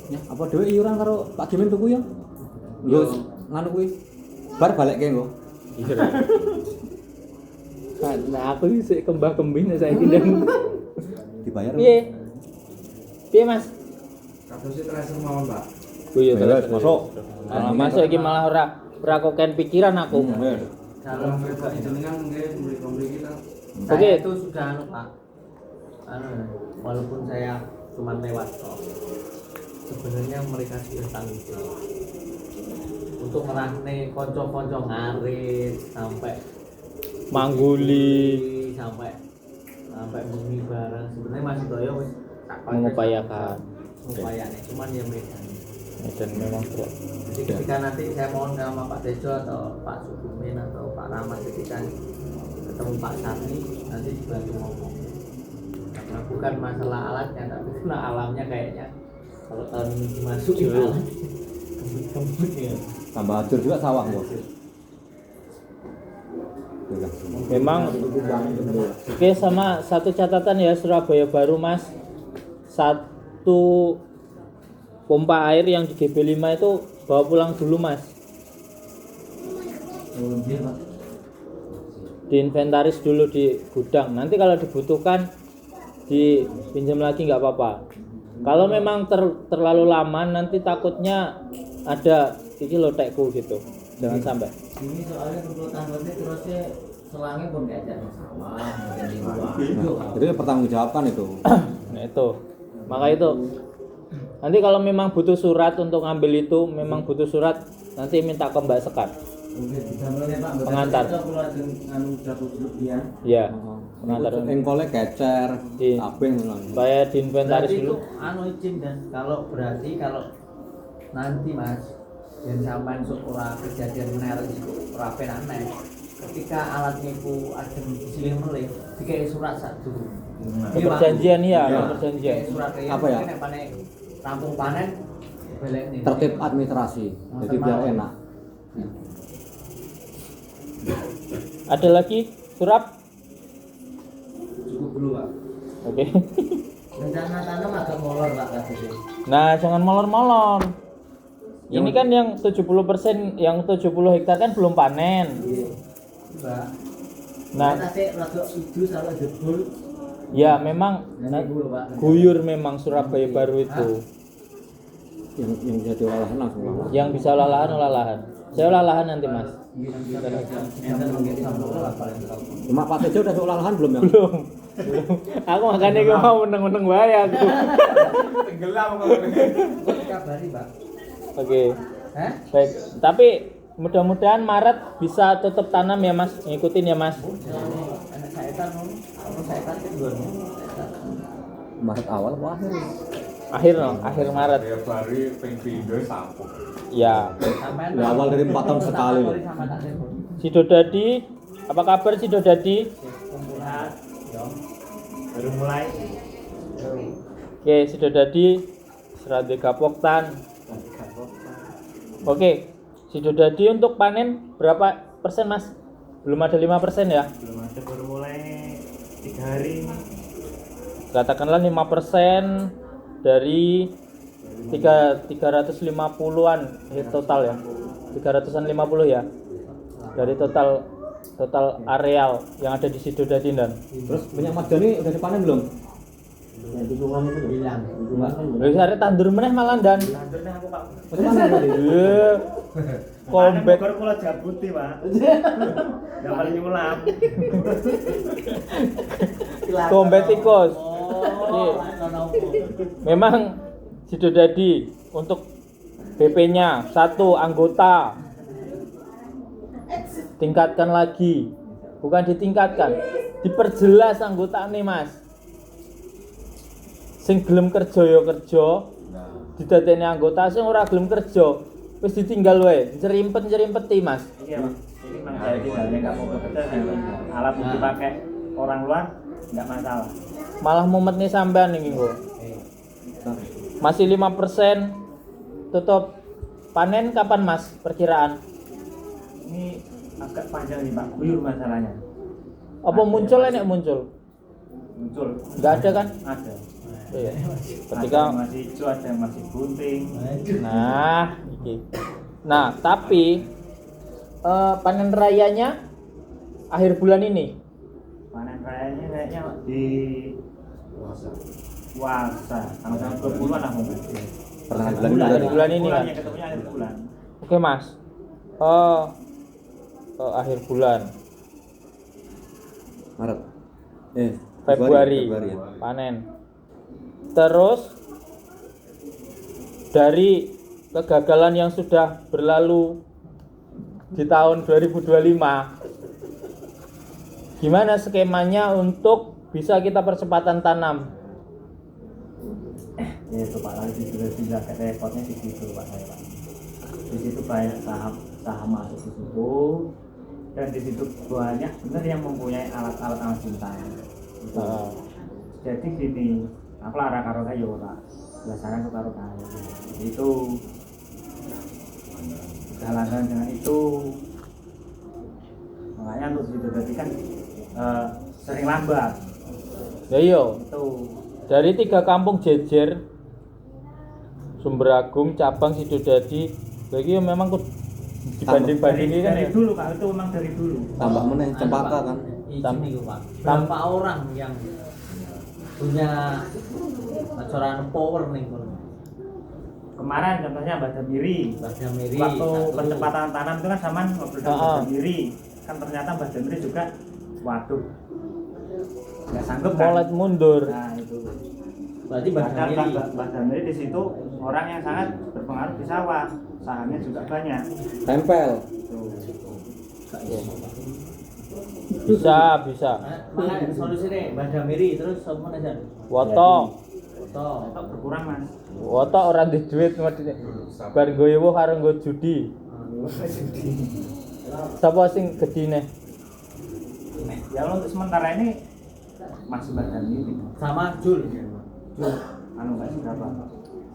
ya, apa dhewe iuran karo Pak Gimin tuku ya? Yo nganu kuwi. Bar balik ke nggo. Iya. Nah, aku sih kembang-kembing saiki dan Dibayar. piye? Piye Mas? Kasusnya tracer mawon Pak. Oh iya, Beres, terus. masuk. Masuk iki malah ora koken pikiran aku. Kalau Pak jenengan nggih memberi kita. saya Oke. itu sudah anu pak, walaupun saya cuma lewat kok, sebenarnya mereka sudah tanggung jawab untuk merahne konco-konco ngarit sampai Mangguli sampai bengi bareng. Sebenarnya masih doyo wis tak pakai mengupayakan. upayanya, cuman ya medan. Dan memang berat. Jadi ketika nanti saya mohon sama Pak Tejo atau Pak Sukumin atau Pak Rahmat ketika ketemu Pak Sarni nanti dibantu ngomong. Karena bukan masalah alatnya tapi karena alamnya kayaknya kalau tahun ini dimasukin Jauh. alat kembut ya. Tambah hancur juga sawah bos. Memang oke, sama satu catatan ya Surabaya Baru Mas. Satu pompa air yang di GB5 itu bawa pulang dulu Mas. Diinventaris dulu di gudang. Nanti kalau dibutuhkan dipinjam lagi nggak apa-apa. Kalau memang terlalu lama nanti takutnya ada iki lotekku gitu. Jangan sampai. Ini soalnya perlu tanggungnya terusnya selangnya pun nggak ada sawah, jadi Jadi pertanggungjawabkan itu. Nah itu. Maka itu nanti kalau memang butuh surat untuk ngambil itu, memang butuh surat, nanti minta ke Mbak Sekar. Pengantar. Ya, pengantar. Engkole kecer, Iya. kabeh ngono. Supaya diinventaris Berarti dulu. itu anu izin dan kalau berarti kalau nanti mas dan sampai ora kejadian menarik itu ora penane ketika alatnya itu ada disilih melih dikai surat satu Perjanjian ya, Iya. perjanjian. surat Apa ya? nek panen rampung panen balik nih Tertib administrasi. Jadi biar enak. Ada lagi surat? cukup dulu pak. Oke. Rencana tanam agak molor pak katanya. Nah, jangan molor-molor. Ini kan yang 70%, yang 70 hektar kan belum panen. Pak. Nah, Tapi rada ijo salah jebol. ya memang Nanti dulu pak. guyur memang Surabaya Baru itu. Yang bisa diolah lahan langsung olah. Yang bisa olah lahan. Saya olah lahan nanti Mas. Enten mungkin sambung lah paling tahu. Cuma Pak Tejo udah diolah lahan belum ya? Belum. Aku makanya gue mau meneng-meneng wae aku. Tenggelam kalau Kabari pak. Oke. Hah? Baik, tapi mudah-mudahan Maret bisa tutup tanam ya Mas. Ngikutin ya Mas. anak saya kan kalau saya kan gue Maret awal apa akhir? Akhir Maret. Ya bari ping pindho sampun. Ya. sampai Ya, awal dari 4 tahun sekali loh. sama tak telepon Si Dodadi, apa kabar si Dodadi? kumpulan dong baru mulai Oke, si Dodadi Serade Gapoktan. Oke, si Dodadi untuk panen berapa persen Mas? Belum ada 5% ya? belum ada baru mulai 3 hari Katakanlah 5% dari 350-an total ya. 350 ya. Dari total areal yang ada di Sidodadi dan. Terus minyak madani udah dipanen belum? yang dukungan itu Bilang. Wis arek tandur meneh malah dan. lanjutnya aku pak Udah panen tadi. Kombek kalau jabuti pak gak paling nyulam kombek tikus. oh Memang Sidodadi untuk BP-nya 1 anggota tingkatkan lagi bukan ditingkatkan, diperjelas anggotane Mas. Sing gelem kerja ya kerja, didadekne anggota, sing ora gelem kerja wis ditinggal wae, cerimpet-cerimpeti Mas. Iya, Pak. Jadi memang saya tinggalnya nggak mau bekerja, alat yang dipakai orang luar nggak masalah. Malah mumetnya sampean iki kok. Masih 5% tutup panen kapan Mas perkiraan? Ini agak panjang nih Pak, guyur masalahnya. Apa muncul enek muncul? Muncul. Enggak ada kan? Ada. Iya. Ada Ketika yang masih hijau, ada yang masih gunting. nah, iki. Nah, tapi panen rayanya akhir bulan ini. Panen rayanya kayaknya di puasa, tanggal 20-an lah mungkin. Pertengahan bulan Bulan, ini akhir bulan ini kan. Ya, ketemunya akhir bulan. Oke Mas. Akhir bulan Maret. Februari ya. panen. Terus dari kegagalan yang sudah berlalu di tahun 2025, gimana skemanya untuk bisa kita percepatan tanam? Ya itu Pak, lagi sudah tidak kayak repotnya di situ Pak saya Pak. Di situ banyak saham masuk di situ, dan di situ banyak benar yang mempunyai alat-alat alat cinta. Gitu. Jadi gini, aku lara karo kayu Pak, biasanya aku karo kayu. Itu jalankan dengan itu, makanya untuk situ tadi kan sering lambat. Ya iya, Itu dari 3 kampung jejer Sumber Agung, Cabang, Sidodadi, lagi memang dibanding-bandingin kan dari ya. dulu Pak, itu memang dari dulu. Tambah meneh cempaka kan. Izin nih Pak. Berapa orang yang punya acara power nih Bro? Kemarin contohnya Mbak Damiri, Badamiri waktu satu. percepatan tanam itu kan sama ngobrol dengan Mbak Damiri, kan ternyata Mbak Damiri juga, waduh, nggak sanggup kan? Molet mundur. Nah itu. Berarti Padahal Badamiri. Mbak Damiri di situ orang yang sangat berpengaruh di sawah, sahamnya juga banyak. Tempel. Bisa. Makanya solusinya Badamiri terus sama aja. Woto. Foto. Itu berkurang Mas. Woto ora di duit ngerti. Bar goyo karo nggo judi. Sapa sing gedine? Ya untuk sementara ini masih Mbak Damiri. Sama Jul. Anu nggak seberapa.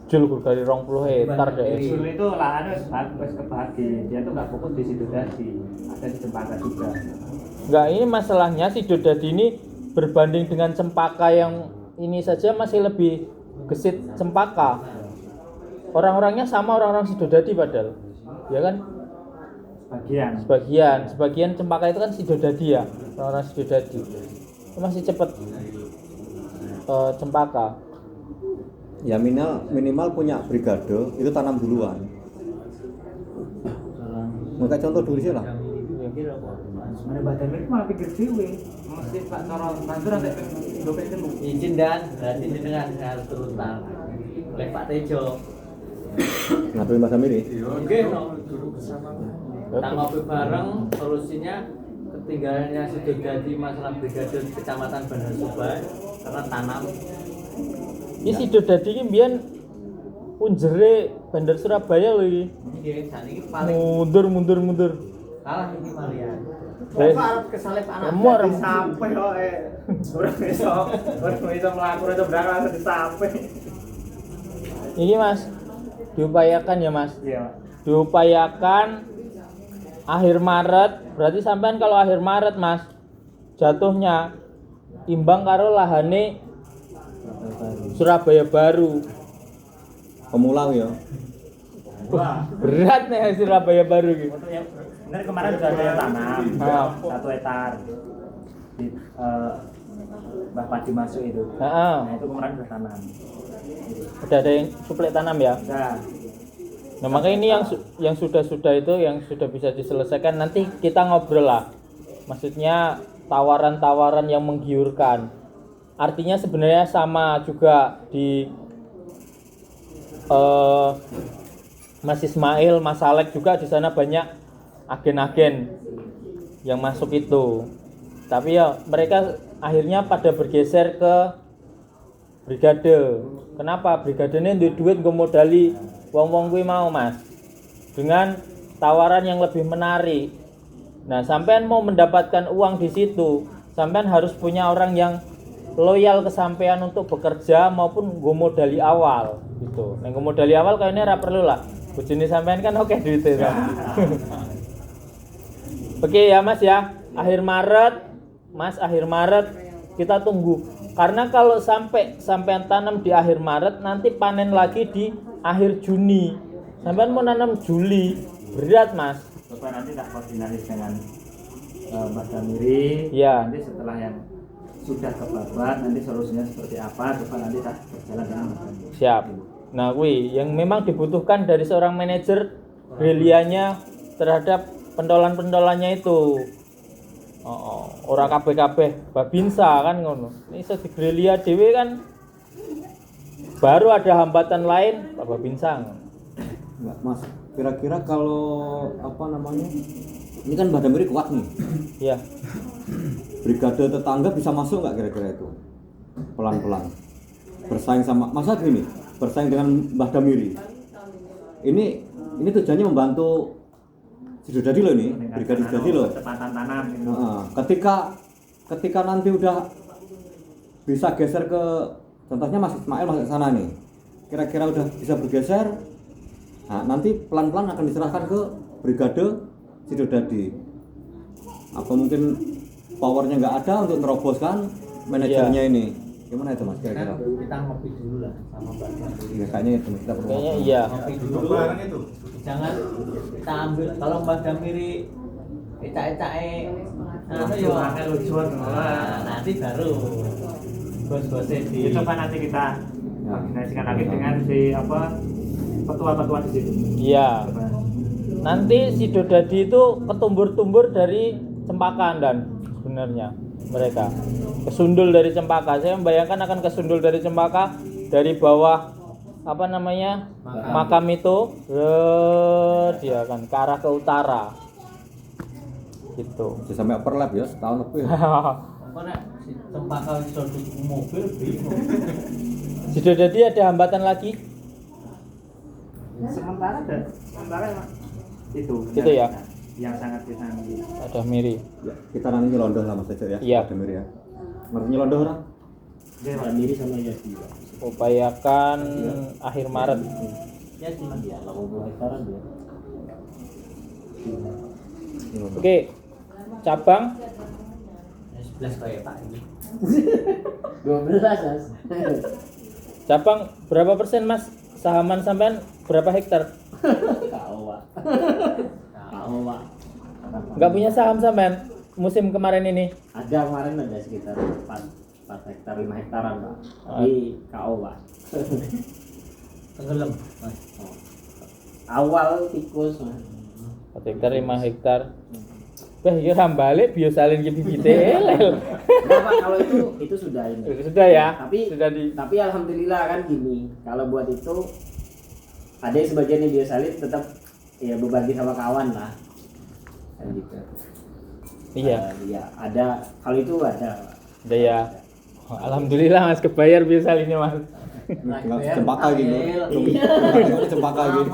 Jul dari 20 hektar deh. Jul itu lahannya wis kebagi, dia tuh nggak fokus di situ tadi, ada di Cempaka juga. Enggak, ini masalahnya Sidodadi ini berbanding dengan Cempaka yang ini saja masih lebih gesit Cempaka. Orang-orangnya sama orang-orang Sidodadi padahal. Ya kan? Sebagian Cempaka itu kan Sidodadi ya, orang-orang Sidodadi. Itu masih cepet Cempaka. Ya minimal punya brigade itu tanam duluan. Maka contoh dulu sih lah. Mana badan itu malah pikir dewe, mesti Pak Toro bantu nanti dompet temu. Izin dan berarti dengan harus turun tangan oleh Pak Tejo. Ngapain Mas Amir ini? Oke, kita ngopi bareng. Solusinya ketinggalannya Sidodadi masalah brigade kecamatan Bandar Subang karena tanam. Ini Sidodadi ini biyen punjere Bandar Surabaya lho iki. Ini saat ini paling Mundur. kalah ini Malia. Wes. Bapak harap kesalip anak. Emor. Sampai kok orang bisa melakukan itu berangkat langsung disampai. Ini Mas, diupayakan ya Mas. Iya. Diupayakan akhir Maret. Berarti sampean kalau akhir Maret Mas jatuhnya imbang karo lahane Surabaya Baru. Pemula ya. Wah. Berat nih Surabaya Baru gitu. Untuk yang benar kemarin sudah ada yang tanam 1 hektar di Mbah Padi masuk itu. Heeh. Nah itu kemarin sudah tanam. Udah ada yang suplai tanam ya. Sudah. Nah, makanya ini yang sudah itu yang sudah bisa diselesaikan nanti kita ngobrol lah. Maksudnya tawaran-tawaran yang menggiurkan. Artinya sebenarnya sama juga di Mas Ismail, Mas Alek juga di sana banyak agen-agen yang masuk itu. Tapi ya mereka akhirnya pada bergeser ke brigade. Kenapa? Brigade ini duit gue modali wong-wong gue mau Mas, dengan tawaran yang lebih menarik. Nah, sampean mau mendapatkan uang di situ, sampean harus punya orang yang loyal ke sampean untuk bekerja maupun gue modali awal gitu. Nah, gue modali awal kayaknya ora perlu lah. Bojone sampean kan oke duitnya. Oke ya Mas ya. Akhir Maret kita tunggu. Karena kalau sampean tanam di akhir Maret, nanti panen lagi di akhir Juni. Sampean mau nanam Juli, berat Mas. Coba nanti tak koordinasi dengan Mbak Damiri. Ya. Nanti setelah yang sudah kebabat, nanti solusinya seperti apa, coba nanti tak berjalan dengan Mbak Damiri. Siap. Nah, yang memang dibutuhkan dari seorang manajer gerilyanya terhadap pentolan-pentolannya itu. Ora kabeh-kabeh babinsa kan ngono. Ini iso digerilya dhewe kan baru ada hambatan lain babinsa. Enggak, Mas. Kira-kira kalau apa namanya? Ini kan Mbak Damiri kuat nih. Iya. Brigade tetangga bisa masuk nggak kira-kira itu? Pelan-pelan. Bersaing sama masa gini, bersaing dengan Mbah Damiri. Ini tujuannya membantu Sidodadi loh ini, Brigade Sidodadi loh. Kecepatan tanam gitu. Ketika nanti udah bisa geser ke, contohnya Mas Ismail masuk sana nih. Kira-kira udah bisa bergeser. Nah, nanti pelan-pelan akan diserahkan ke Brigade Sidodadi. Apa mungkin powernya nggak ada untuk neroboskan manajernya ini? Gimana itu Mas kira-kira? Kita ngopi dulu lah sama Mbak Damiri. Ya, kayaknya itu kita perlu. Kayaknya iya. Ngopi dulu. Jangan kita ambil kalau Mbak Damiri ecak-ecake lucuan. nanti baru bos-bosnya di Ya, coba nanti kita koordinasikan lagi dengan si petua-petua di situ. Iya. Coba. Nanti Sidodadi itu ketumbur-tumbur dari Cempaka dan sebenarnya mereka kesundul dari Cempaka. Saya membayangkan akan kesundul dari Cempaka dari bawah apa namanya makam itu dia akan ke arah ke utara gitu. Bisa sampai overlap ya setahun lebih. Pokoknya si Cempaka iso tuku mobil bingung. Sidodadi ada hambatan lagi? Sementara itu ya? yang sangat disangsi. Ada Miri. Ya, kita nanti nyelondoh lah Mas Ejo ya. Iya. Mbak Damiri ya. Ngerti nyelondoh orang? Mbak Damiri sama Yadi. Upayakan akhir Maret. Ya sih Mas. Ya 80 hektaran dia. Oke. Cabang 11 kayak Pak ini. 12 Mas. cabang berapa persen Mas? Sahaman sampean berapa hektar? Kau Pak. Kau Pak. Enggak punya saham sampean musim kemarin ini? Ada kemarin ada sekitar 4 hektar 5 hektaran Pak. Tapi KO Pak. Tenggelam Mas. Awal tikus Mas. 4 hektar 5 hektar. Wah, iya balik biosalin ke bibite elel. Nah, Pak, kalau itu sudah ini. Sudah ya? Tapi alhamdulillah kan gini, kalau buat itu ada yang sebagian yang biosalin tetap ya berbagi sama kawan lah. Kan gitu. Iya. Ya, ada kalau itu ada. Udah ya. Oh, alhamdulillah Mas kebayar biosalinnya Mas. Cempaka gitu. Cempaka gitu.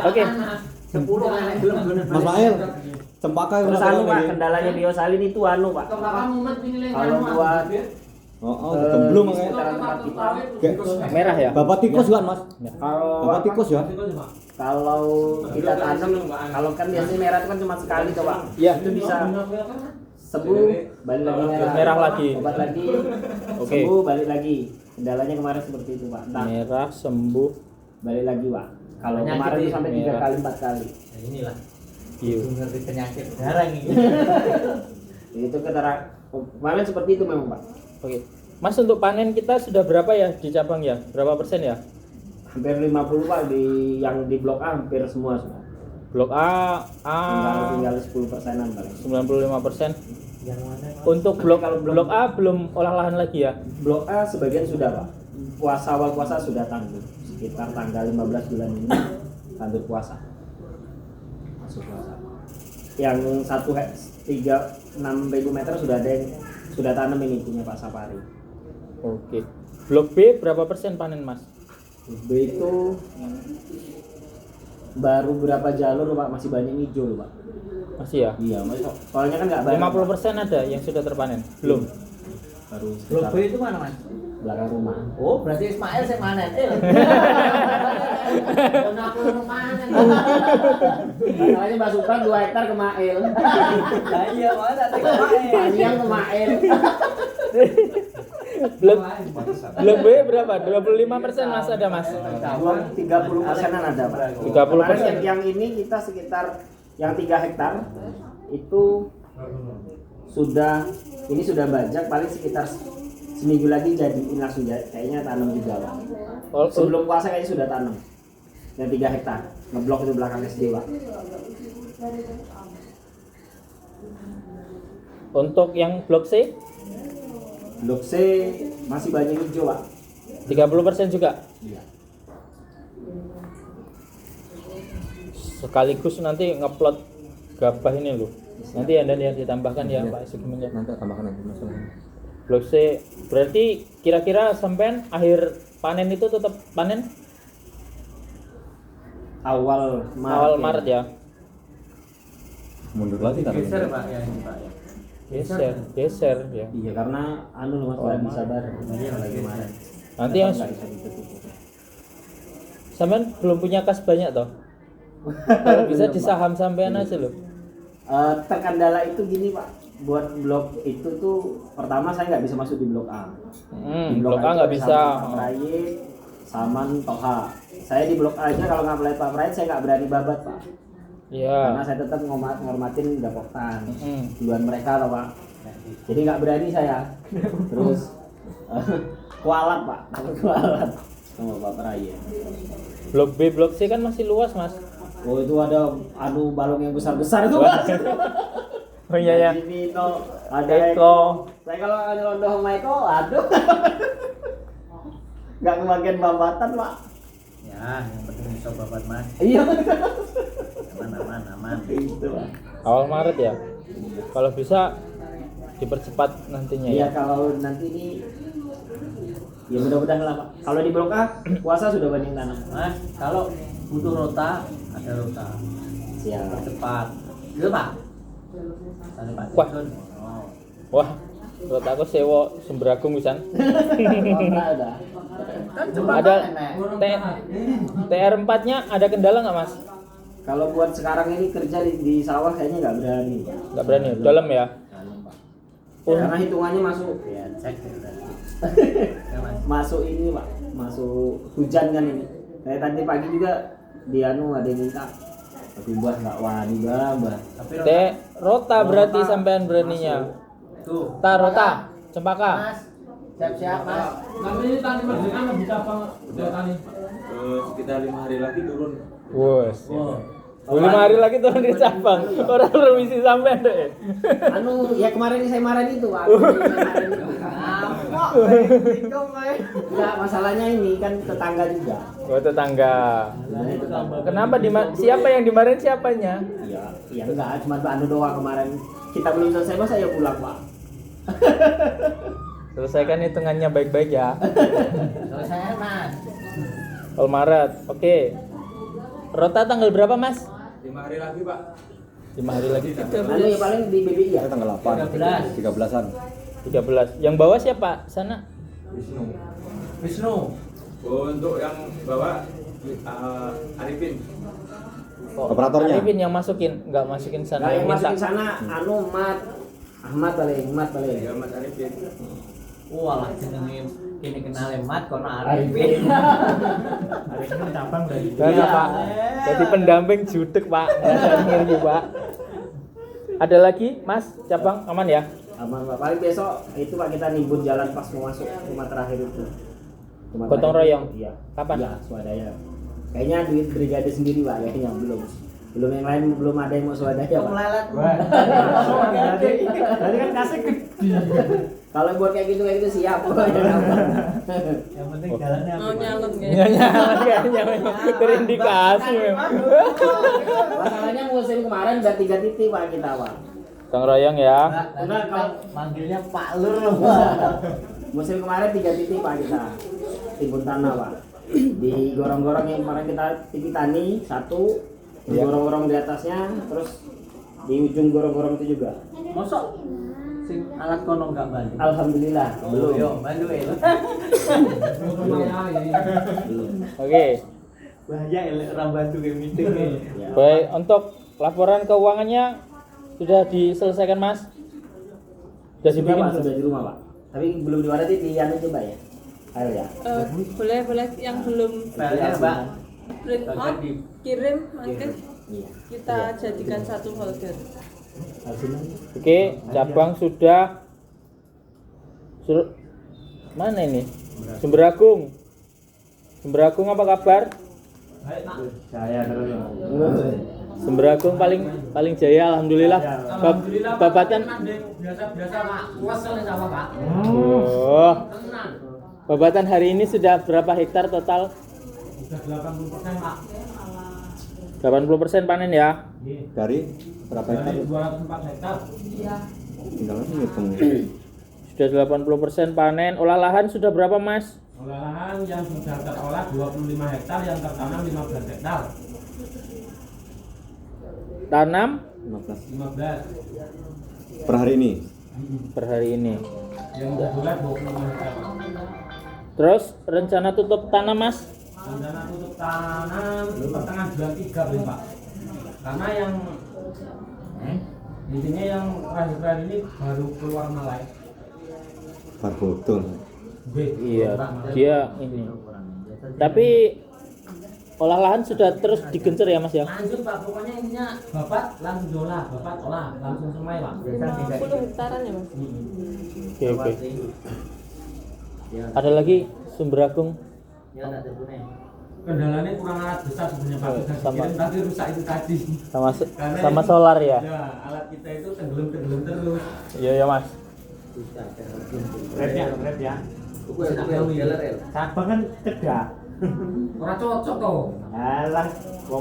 Oke. 10 anak belum bener. Mas Mail, Cempaka yang Terus berapa Pak, lagi? kendalanya biosalin itu Pak. Kalau buat belum sekitaran tempat kita. Merah ya? Bapak tikus kan Mas? Kalau Bapak tikus ya? kalau kita tanam, kalau kan biasanya merah itu kan cuma sekali tuh Pak. Iya. Itu bisa sembuh, balik lagi Merah lagi. Obat lagi. Oke. Sembuh, balik lagi. Kendalanya kemarin seperti itu Pak. Entah, Merah sembuh. balik lagi Pak. Kalau Penyakit kemarin itu ini sampai 3 merah. kali 4 kali. Nah, inilah Iya. ngerti penyakit jarang ini. Itu kemarin seperti itu memang Pak. Oke. Mas untuk panen kita sudah berapa ya di cabang ya? Berapa persen ya? Hampir 50 Pak yang di blok A hampir semua. Blok A Tinggal 10%-an paling. 95%. Yang mana? Untuk blok A belum olah lahan lagi ya? Blok A sebagian sudah Pak. Awal puasa sudah tanggul. Sekitar tanggal 15 bulan ini tanggul puasa. Masuk puasa. yang 36.000 meter sudah ada yang sudah tanam ini punya Pak Sapari. Oke. Blok B berapa persen panen Mas? B itu baru berapa jalur Pak, masih banyak hijau loh Pak. Masih ya? Iya, soalnya kan nggak banyak. 50% ada yang sudah terpanen? Belum. Baru Blok sekitar B itu mana Mas? belakang rumah. Oh, berarti Ismail saya manen. Aku manen. Masalahnya Mbak Supran 2 hektar ke Mail. Lah iya, mana tak maen. Panjang ke Mail. Blok B berapa? 25% Mas ada Mas? 30%-an ada Pak. 30%. Kemarin yang ini kita sekitar yang 3 hektar itu sudah bajak, paling sekitar seminggu lagi jadi langsung kayaknya tanam juga Pak. Sebelum puasa kayaknya sudah tanam. Yang 3 hektar ngeblok itu belakang SD Pak. Untuk yang blok C Blok C masih banyak hijau Pak. 30% juga. Iya. Sekaligus nanti ngeplot gabah ini loh. Nanti ada yang ditambahkan ya Pak segmennya. Nanti tambahkan nanti masalah. Blok C berarti kira-kira sampean akhir panen itu tetap panen Awal Maret ya. Mundur lagi kan? Geser Pak ya ini Pak ya. Geser ya. Iya karena Mas nggak bisa bareng lagi kemarin. Nanti yang Nggak bisa ditutup. sampean belum punya kas banyak toh. Kalau bisa di saham sampean aja loh. Terkendala itu gini Pak, buat blok itu tuh pertama saya nggak bisa masuk di blok A. Di Blok A nggak bisa. Pak Prayit, Saman, Toha. Saya di blok A aja kalau nggak melihat Pak Prayit saya nggak berani babat Pak. Karena Iya. saya tetap ngormatin Dapoktan. Duluan mereka loh Pak. Jadi nggak berani saya. Terus kualat Pak, takut kualat sama Pak Prayit. Blok B, blok C kan masih luas Mas. Oh itu ada balong yang besar-besar itu Pak. Oh iya ya. Ada Vino, ada Eko. Saya kalau nyelondoh sama Eko, aduh. Nggak kebagian babatan Pak. Ya, yang penting bisa babat Mas. Iya. Aman. Itu Pak. Awal Maret ya. Kalau bisa dipercepat nantinya Iya ya. kalau nanti ini ya mudah-mudahan lah Pak. Kalau di blok A puasa sudah banyak tanam. Mas, kalau butuh rota, ada rota. Siap. Cepat. Gitu Pak. Tadi Pak Wah. Jason. Oh. Wah, menurut aku sewa Semberagung pisan. Kontrak udah. Kan cepat Ada enak. TR4-nya ada kendala nggak Mas? Kalau buat sekarang ini kerja di sawah kayaknya nggak berani. Nggak berani. Dalam ya. Dalam, Pak. Oh. Karena hitungannya masuk Ya, cek ya. Ya, Mas. masuk ini Pak, masuk hujan kan ini. Kayak tadi pagi juga ada yang minta buah nggak wani bah. Tapi Rota berarti sampean beraninya. tuh. Rota, Cempaka. Mas, siap-siap Mas. Sekitar 5 hari lagi turun. Wes. Oh. 5 hari lagi turun di cabang. Orang remisi sampean deh. Ya kemarin saya marahin itu Pak. Enggak, masalahnya ini kan tetangga juga. Oh, tetangga. Kenapa siapa yang dimarahin siapanya? Iya enggak, cuma doang kemarin. Kita belum selesai masa ya pulang Pak. Selesaikan hitungannya baik-baik ya. Selesai Mas. Awal Maret. Oke. Rota tanggal berapa Mas? 5 hari lagi Pak. 5 hari lagi. Ya paling di BBI ya. Tanggal 8. 13. 13-an. 13. Yang bawah siapa? Sana. Wisnu. Oh, untuk yang bawa Arifin. Operatornya. Arifin yang masukin, nggak masukin sana. Nah, yang minta. masukin sana Ahmad paling. Ya Mas Arifin. Walah jenenge kini kenal Mat kono Arifin. Arifin cabang dari Karena Pak, jadi pendamping judek Pak. Ngeri Pak. Ada lagi Mas cabang aman ya? Aman Pak. Paling besok itu Pak kita nimbun jalan pas mau masuk rumah terakhir itu. Rumah Gotong terakhir. royong? Iya. Kapan? Iya, swadaya. Kayaknya duit brigade sendiri Pak, kayaknya belum. Belum yang lain belum ada yang mau swadaya Pak. Melelet. Wah. Tadi kan kasih gede. Kalau buat kayak gitu siap. Yang penting jalannya Mau nyalon Ya ya. kayaknya memang terindikasi memang. Masalahnya musim kemarin udah 3 titik Pak kita Pak. Gotong royong ya. Enggak, kalau manggilnya Pak Lur loh. Musim kemarin 3 titik Pak kita. Timbun tanah Pak. Di gorong-gorong yang kemarin kita titik tani 1, di Iya. gorong-gorong di atasnya, terus di ujung gorong-gorong itu juga. Mosok sing alat kono enggak bantu. Alhamdulillah belum. Yo, bantu ya. Oke. Bahaya elek ra bantu ke meeting nih. Ya. Baik, untuk laporan keuangannya sudah diselesaikan Mas? Sudah Sudah dibikin? Pak, sudah di rumah Pak. Tapi belum diwariskan di anu coba ya. Ayo ya. Boleh yang belum Filenya, Mbak. print out kirim nanti Iya. kita jadikan satu folder. Oke, cabang sudah. Mana ini? Semberagung. Semberagung apa kabar? Saya terus. Semberagung paling jaya alhamdulillah. Babatan Biasa-biasa Pak. Kesel sama Pak. Oh, Tenang. babatan hari ini sudah berapa hektar total? Sudah 80% Pak. 80% panen ya. Dari berapa hektar? 204 hektar. Tinggal lagi ngitung. Sudah 80% panen. Olah lahan sudah berapa Mas? Olah lahan yang sudah terolah 25 hektar, yang tertanam 15 hektar. Tanam 15 15 per hari ini. per hari ini. yang berbulan 25 hektar. Terus rencana tutup tanam Mas? Rencana tutup tanam pertengahan bulan 3 Beli, Pak. Karena yang intinya yang terakhir ini baru keluar malai. Bar botol. Iya, dia ini. Tapi olah lahan sudah terus digencer ya Mas ya? Lanjut Pak, pokoknya intinya Bapak langsung diolah, Bapak olah, langsung semai Pak. 50 hektaran ya Mas? Oke. Ada lagi Semberagung. Ya enggak terpunya. Kendalanya kurang alat besar sebenarnya Pak, sudah Sama. dikirim tapi rusak itu tadi. Karena Sama ini- solar ya? Ya, alat kita itu tenggelam terus. Iya ya Mas. Red ya. Cabang kan cegah. Orang cocok toh. Alah,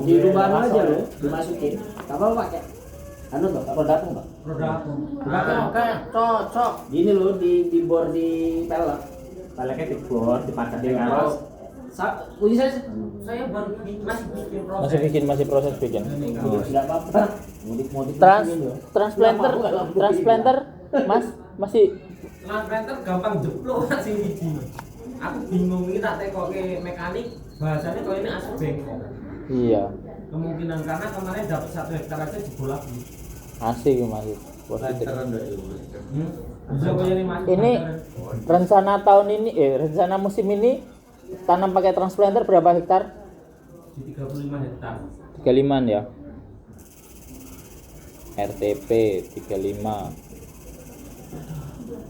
Di rumah aja loh, dimasukin. Gak apa-apa pakai. Anu Pak, produk Pak. Roda apa? Oke, cocok. Gini loh di bor di pelek. Paleknya dibor, dipakatin karo Uji Saya baru masih bikin proses. Masih proses bikin. Enggak apa-apa. Mudik-mudik Transplanter Mas masih Transplanter gampang jeblok sing iki. Aku bingung iki tak tekoke mekanik, bahasanya kalau ini asap bengkok. iya. Kemungkinan karena kemarin dapat 1 hektar aja jebol lagi. Asik masih positif. Bisa kok ini masuk. Ini rencana tahun ini rencana musim ini tanam pakai transplanter berapa hektar? Di 35 hektar. 35 ya. RTP 35.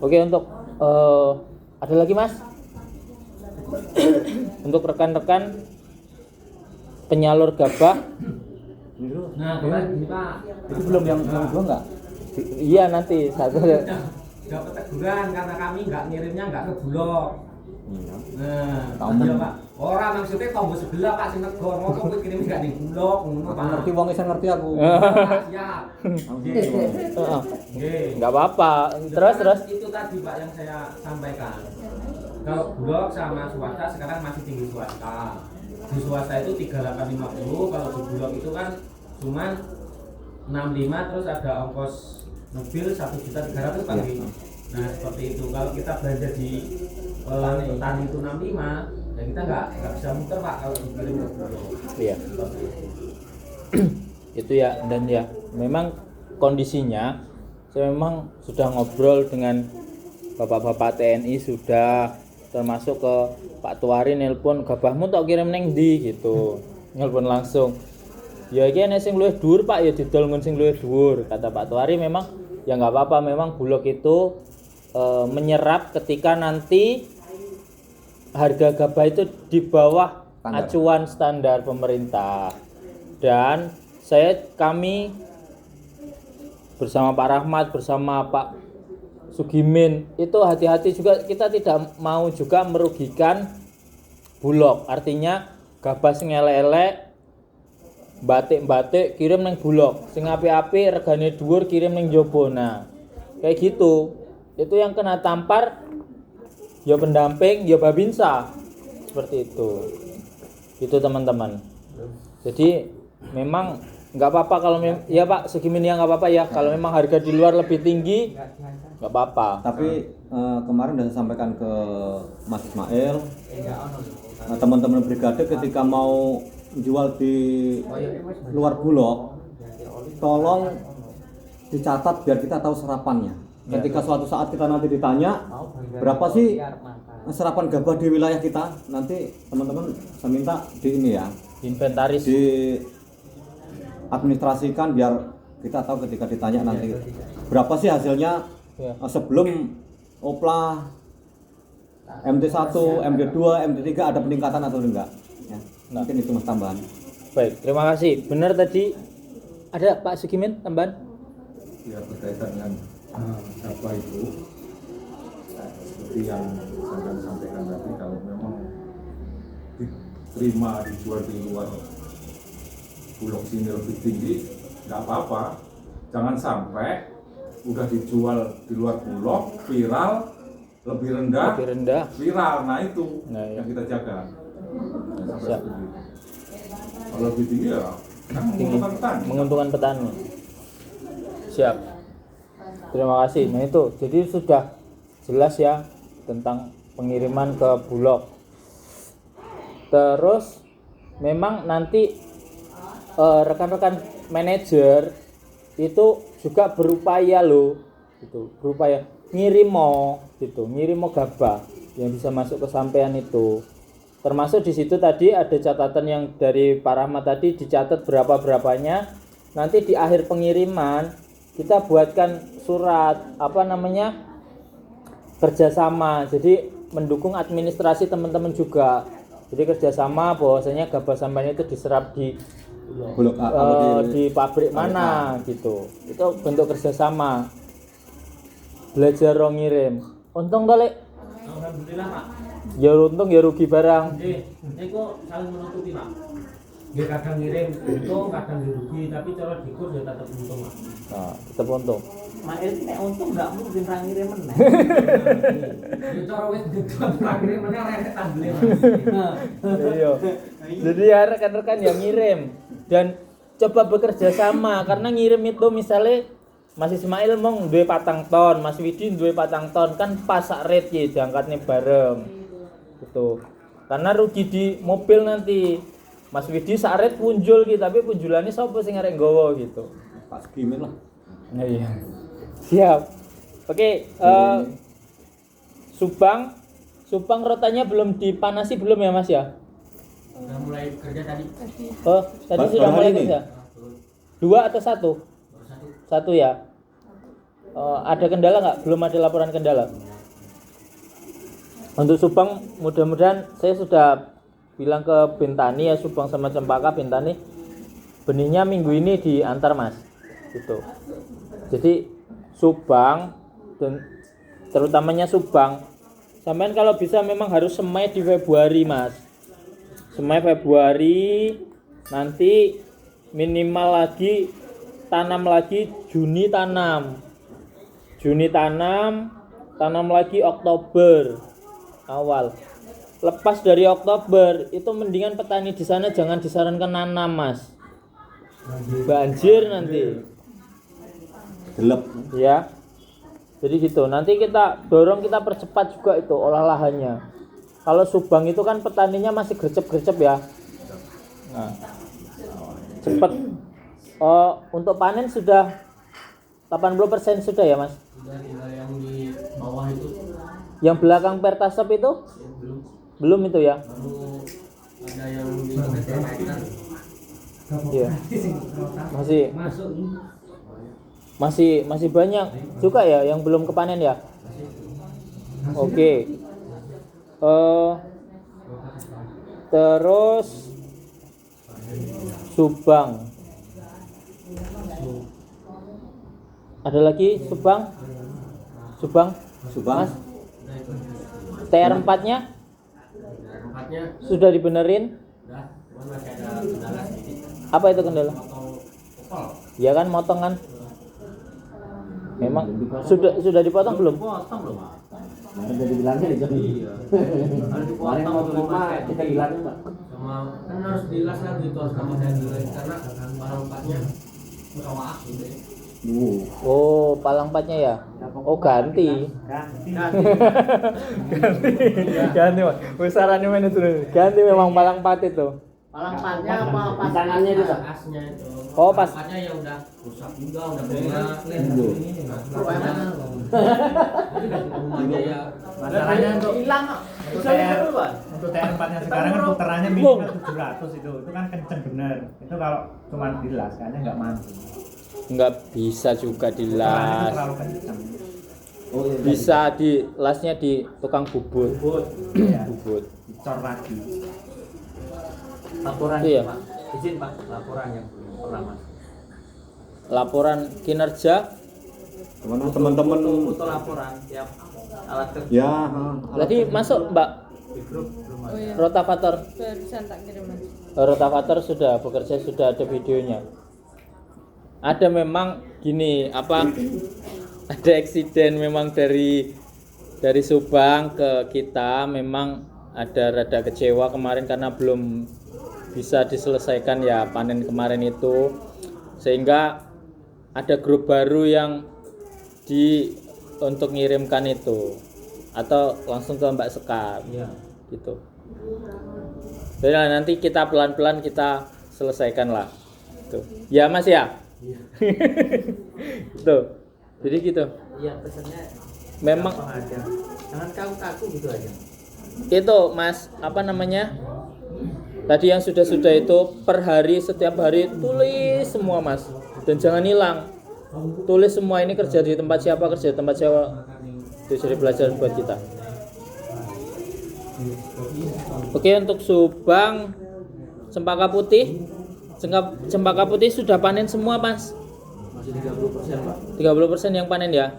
Oke, untuk ada lagi Mas? Untuk rekan-rekan penyalur gabah. Nah, kemarin gini Pak. Itu belum yang kedua enggak? Iya nanti satu. Dapat teguran karena kami nggak ngirimnya nggak ke Bulog. Iya. Nah, Tahu. iya Pak. Orang maksudnya tombol sebelah Pak sing negor, ngomong kowe kirim nggak di Bulog, ngono Aku Pak. ngerti wong iso ngerti aku. Siap. Aku ngerti wong. Nggih. Nggak apa-apa. Terus. Itu tadi Pak yang saya sampaikan. Kalau Bulog sama swasta sekarang masih tinggi swasta. Di swasta itu 3850, kalau di Bulog itu kan cuman 65 terus ada ongkos mobil 1.300.000 Pak. Iya. Nah, seperti itu. Kalau kita belanja di petani itu 65, ya kita nggak bisa muter Pak kalau dikirim ke Bulog. Iya. Seperti itu. Itu ya, dan ya memang kondisinya saya memang sudah ngobrol dengan bapak-bapak TNI, sudah termasuk ke Pak Tuari, nelpon gabahmu tak kirim neng di gitu, nelpon langsung ya iki nek sing luwih dhuwur Pak ya didol ngun sing luwih dhuwur, kata Pak Tuari. Memang ya nggak apa-apa, memang Bulog itu menyerap ketika nanti harga gabah itu di bawah Standar. acuan standar pemerintah. Dan kami bersama Pak Rahmat, bersama Pak Sugimin itu hati-hati juga, kita tidak mau juga merugikan Bulog. Artinya gabah sing elek-elek batik-batik kirim neng Bulog, sing api-api regane dhuwur kirim neng jobo. Nah kayak gitu, itu yang kena tampar ya pendamping ya babinsa, seperti itu teman-teman. Jadi memang nggak apa-apa kalau ya Pak Sugimin ya nggak apa-apa ya kalau memang harga di luar lebih tinggi nggak apa-apa. Tapi kemarin sudah saya sampaikan ke Mas Ismail, teman-teman brigade ketika mau jual di luar Bulog, tolong dicatat biar kita tahu serapannya. Ketika suatu saat kita nanti ditanya berapa sih serapan gabah di wilayah kita, nanti teman-teman saya minta di ini ya, Inventaris, di administrasikan biar kita tahu ketika ditanya nanti berapa sih hasilnya ya. Sebelum oplah MT1, MT2, MT3 ada peningkatan atau enggak ya. Mungkin itu mas tambahan. Baik, terima kasih. Benar tadi ada Pak Sugimin tambahan? Ya berkaitan dengan apa itu seperti yang saya sampaikan tadi, kalau memang diterima dijual di luar Bulog sini lebih tinggi nggak apa-apa, jangan sampai udah dijual di luar Bulog viral lebih rendah viral, nah itu yang kita jaga. Nah, sampai seperti itu. Kalau lebih tinggi ya menguntungkan petani. Menguntungkan petani. Siap. Terima kasih. Nah itu, jadi sudah jelas ya tentang pengiriman ke Bulog. Terus memang nanti rekan-rekan manajer itu juga berupaya loh, gitu, berupaya ngirimo gabah yang bisa masuk ke sampean itu. Termasuk di situ tadi ada catatan yang dari Pak Rahmat tadi dicatat berapanya. Nanti di akhir pengiriman kita buatkan surat kerjasama. Jadi mendukung administrasi teman-teman juga. Jadi kerjasama bahwasanya gabah sampean itu diserap di Bulog di pabrik mana gitu. Itu bentuk kerjasama. Belajar ngirim. Untung kali. Alhamdulillah Pak. Ya untung ya rugi barang. Ini kok saling menutupi Pak. Dia kadang ngirim untung, kadang rugi, tapi kalau dikur dia tetap untung Pak. Nah, tetap untung. Mail nek untung enggak mungkin ra ngirim meneh. Ya cara wis dijual ra ngirim meneh ora enek tanggule. Iya. Jadi ya rekan-rekan yang ngirim dan coba bekerja sama, karena ngirim itu misalnya Mas Ismail mau duwe 4 ton, Mas Widi duwe 4 ton, kan pas sak rate ya diangkatnya bareng. Gitu. Karena rugi di mobil nanti. Mas Widi sak rate punjul gitu, tapi punjulannya sapa sing arek nggawa gitu. Pak Sugimin lah. Nah, iya. Siap. Oke, Subang rotanya belum dipanasi belum ya Mas ya? Udah mulai kerja tadi. Oh, tadi sudah mulai kerja. 2 atau 1? 1 ya. Ada kendala nggak? Belum ada laporan kendala. Untuk Subang, mudah-mudahan saya sudah bilang ke Bintani ya, Subang sama Cempaka Bintani, benihnya minggu ini diantar Mas. Gitu. Jadi Subang dan terutamanya Subang, sampean kalau bisa memang harus semai di Februari Mas. Semai Februari, nanti minimal lagi tanam lagi Juni tanam lagi Oktober awal. Lepas dari Oktober itu mendingan petani di sana jangan disarankan nanam Mas, banjir nanti Gelap. ya. Jadi gitu, nanti kita dorong, kita percepat juga itu olah lahannya. Kalau Subang itu kan petaninya masih gercep-gercep ya. Nah, cepet. Untuk panen sudah 80% sudah ya Mas? Sudah tinggal yang di bawah itu. Yang belakang Pertasop itu? Belum itu ya? Baru ada yang di meter. Iya. Masih banyak juga ya yang belum kepanen ya? Oke. Terus Subang. Ada lagi Subang? Subang, Subang. Mas. TR4-nya Tempatnya sudah dibenerin. udah, cuman masih ada kendala sedikit. Apa itu kendala? Potong kopel. Ya kan motongan. Memang sudah dipotong belum? Potong belum? Kemarin jadi bilangnya di Joni. Harus Kemarin dipotong mau dulu, rumah Mas. kita bilangnya Pak. Sama kan harus dilas lagi itu harus sama saya dulu karena barang empatnya kawah gitu ya. Oh, palang patnya ya. Oh, ganti. Ganti, Mas. Besarannya mana tuh? Ganti memang palang pat itu. Palang patnya apa Di tangannya itu Pak. Asnya itu. Oh, pas. Empatnya ya udah rusak juga, udah bengkak. Rumahnya ya Masalahnya untuk hilang. untuk TR4-nya sekarang kan puterannya minimal 700 itu kan kenceng bener. Itu kalau cuma dilas kayaknya nggak mampu. Nggak bisa juga Puterannya dilas. terlalu kenceng. Oh iya. Bisa dilasnya di tukang bubut. Iya, Bubut. dicor lagi. Laporan Iya. Pak. Izin Pak, laporan yang pernah Mas. Laporan kinerja. Teman-teman Foto laporan tiap alat kerja ya, Tadi masuk, Mbak. di grup belum Oh ada. iya, Rotavator. barusan tak kirim Mas. Rotavator sudah bekerja, sudah ada videonya. Ada memang gini, apa? Ada eksiden memang dari Subang ke kita, memang ada rada kecewa kemarin karena belum bisa diselesaikan ya panen kemarin itu, sehingga ada grup baru yang untuk ngirimkan itu atau langsung ke Mbak Sekar. Iya. Gitu. Jadi nanti kita pelan-pelan kita selesaikan lah. Tuh. Ya Mas ya. Tuh. Jadi gitu. Iya, pesannya Memang gampang aja. Jangan kaku-kaku gitu aja. itu Mas, apa namanya? Tadi yang sudah itu per hari, setiap hari tulis semua Mas. Dan jangan hilang. Tulis semua ini kerja di tempat siapa, kerja di tempat siapa. Itu jadi pelajaran buat kita. Oke, untuk Subang Cempaka Putih. Cempaka Putih sudah panen semua, Mas. Masih 30% Pak. 30% yang panen ya.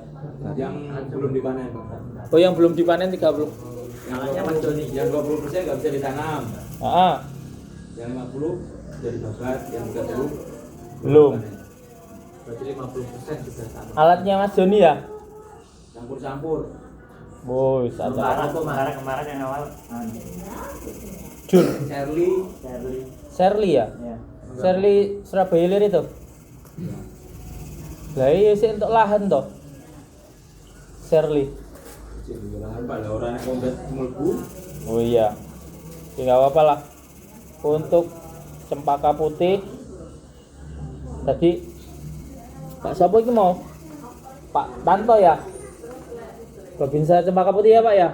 Yang belum dipanen. Oh, yang belum dipanen 30. Yang Mas Joni, yang 20% nggak bisa ditanam. Ah, Yang 50 dari babat, yang 30 belum. berarti 50% sudah tanam. Alatnya Mas Joni ya? Campur-campur. Woi, sadar. Kemarin yang awal Jun. Shirley. Shirley ya? ya. Shirley Surabaya Lir itu. Lah iya sih untuk lahan toh. Shirley. Jadi lahan Pak, orang yang kompet mlebu. Oh iya. Ya nggak apa-apa lah. Untuk Cempaka Putih tadi Pak siapa ini mau? Pak Tanto ya? Babinsa Cempaka Putih ya Pak ya?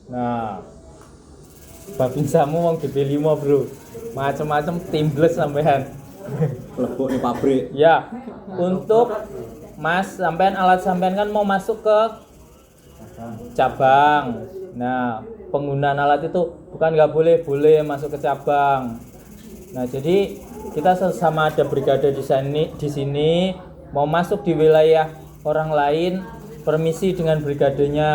Nah, Babinsamu mau DP5 bro. Macem-macem timbles sampean. lebok di pabrik. Ya, untuk Mas sampean alat sampean kan mau masuk ke cabang. Nah, penggunaan alat itu bukan nggak boleh masuk ke cabang. Nah, jadi kita sama ada brigade di sini mau masuk di wilayah orang lain, permisi dengan brigadenya.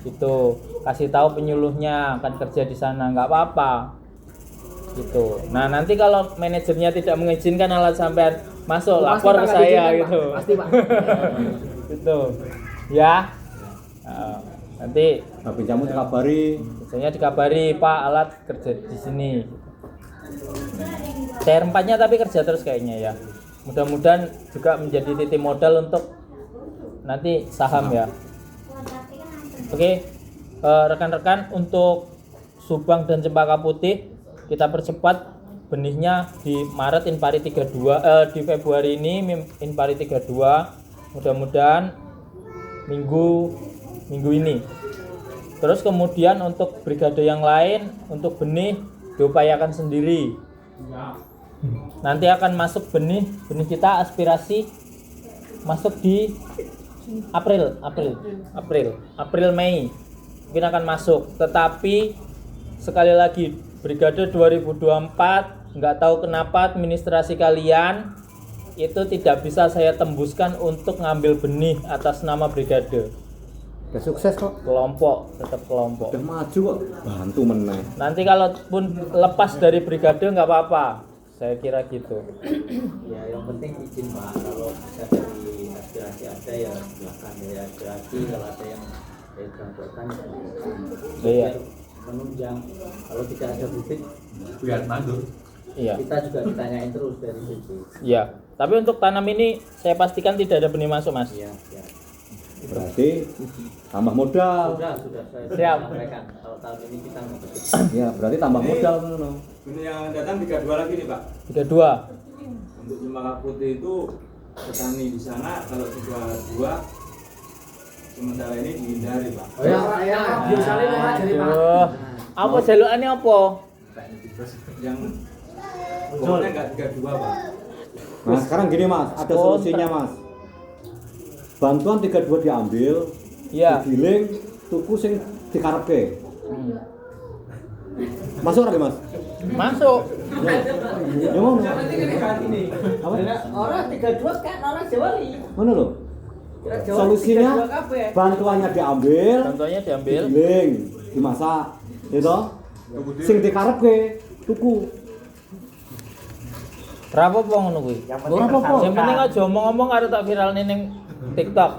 Gitu. Kasih tahu penyuluhnya akan kerja di sana, nggak apa-apa. Gitu. Nah, nanti kalau manajernya tidak mengizinkan alat sampean masuk, lapor ke saya gitu. Pasti Pak. Gitu. Ya. Nah, nanti Tapi jamu dikabari. biasanya dikabari Pak alat kerja di sini. TR4-nya tapi kerja terus kayaknya ya. Mudah-mudahan juga menjadi titik modal untuk nanti saham ya. Oke, rekan-rekan untuk Subang dan Cempaka Putih kita percepat benihnya di Maret Inpari 32 di Februari ini Inpari 32. Mudah-mudahan minggu ini. Terus kemudian untuk brigade yang lain untuk benih diupayakan sendiri. Nanti akan masuk benih kita aspirasi masuk di April Mei mungkin akan masuk, tetapi sekali lagi brigade 2024 nggak tahu kenapa administrasi kalian itu tidak bisa saya tembuskan untuk ngambil benih atas nama brigade. Udah sukses kok. Kelompok, tetap kelompok. Udah maju kok. Bantu meneh. Nanti kalaupun lepas dari brigade nggak apa-apa. Saya kira gitu. Ya yang penting izin Pak, kalau bisa dari aspirasi ada ya silakan dari aspirasi, kalau ada yang dari kelompokkan Iya. menunjang, kalau tidak ada bukti biar mandur. Iya. kita juga ditanyain terus dari situ. Iya. Tapi untuk tanam ini saya pastikan tidak ada benih masuk, Mas. Iya, ya. Berarti tambah modal. Sudah saya Siap. sampaikan kalau tahun ini kita ngebetul. Ya, berarti tambah modal ngono. Ini yang datang 32 lagi nih Pak. 32. Untuk cempaka putih itu petani di sana kalau 32 sementara ini dihindari Pak. Oh ya, biasanya mau jadi Pak. Aduh. Apa jalukane apa? Yang pokoknya nggak 32 Pak. Nah, sekarang gini Mas, ada solusinya Mas. Bantuan 32 diambil, Iya. digiling, tuku sing dikarepke. Masuk lagi Mas? Masuk. Ya ngono. Apa? Orang 32 kan orang Jawa li. Ngono lho. Solusinya bantuannya diambil, Contohnya diambil. digiling, dimasak, gitu. Sing dikarepke tuku. Berapa apa ngono kuwi? Ora apa-apa. Yang penting aja omong-omong karo tak viral ning TikTok.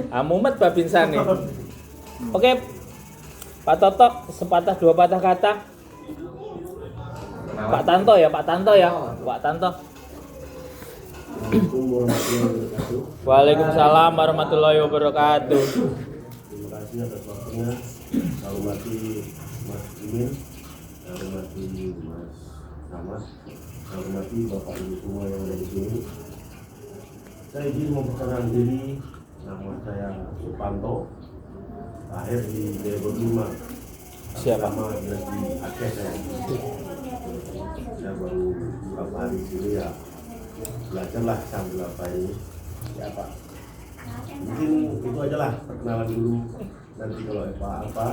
Ah mumet babinsan nih. Oke. Pak Totok sepatah dua patah kata. Pak Tanto ya, Pak Tanto ya. Pak Tanto. Waalaikumsalam warahmatullahi wabarakatuh. Terima kasih atas waktunya. Saya hormati Mas Imin, saya hormati Mas Ahmad, saya hormati Bapak Ibu semua yang ada di sini. Saya izin memperkenalkan diri, nama saya Supanto, lahir di Depok 5. Siapa? Nama dinas di Aceh saya. Saya baru beberapa hari di sini ya, belajarlah sambil apa ini. Ya Pak. Mungkin itu aja lah perkenalan dulu. Nanti kalau apa-apa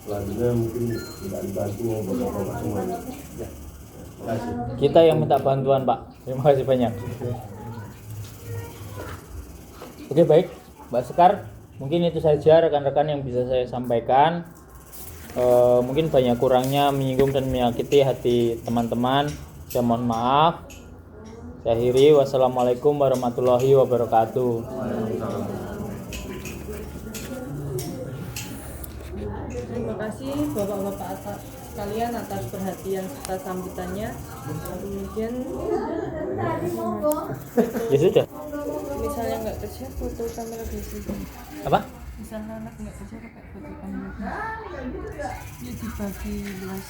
selanjutnya mungkin tidak dibantu bapak-bapak semuanya. Ya. Terima kasih. Kita yang minta bantuan, Pak. Terima kasih banyak. Oke, baik. Mbak Sekar, mungkin itu saja rekan-rekan yang bisa saya sampaikan. Mungkin banyak kurangnya menyinggung dan menyakiti hati teman-teman. Saya mohon maaf. Saya akhiri. Wassalamualaikum warahmatullahi wabarakatuh. Terima kasih Bapak-bapak sekalian atas perhatian serta sambutannya. Kemudian Ya sudah. misalnya nggak kerja foto kamera basic. Apa? Misalnya anak nggak kerja pakai foto kamera basic. Ya dibagi luas.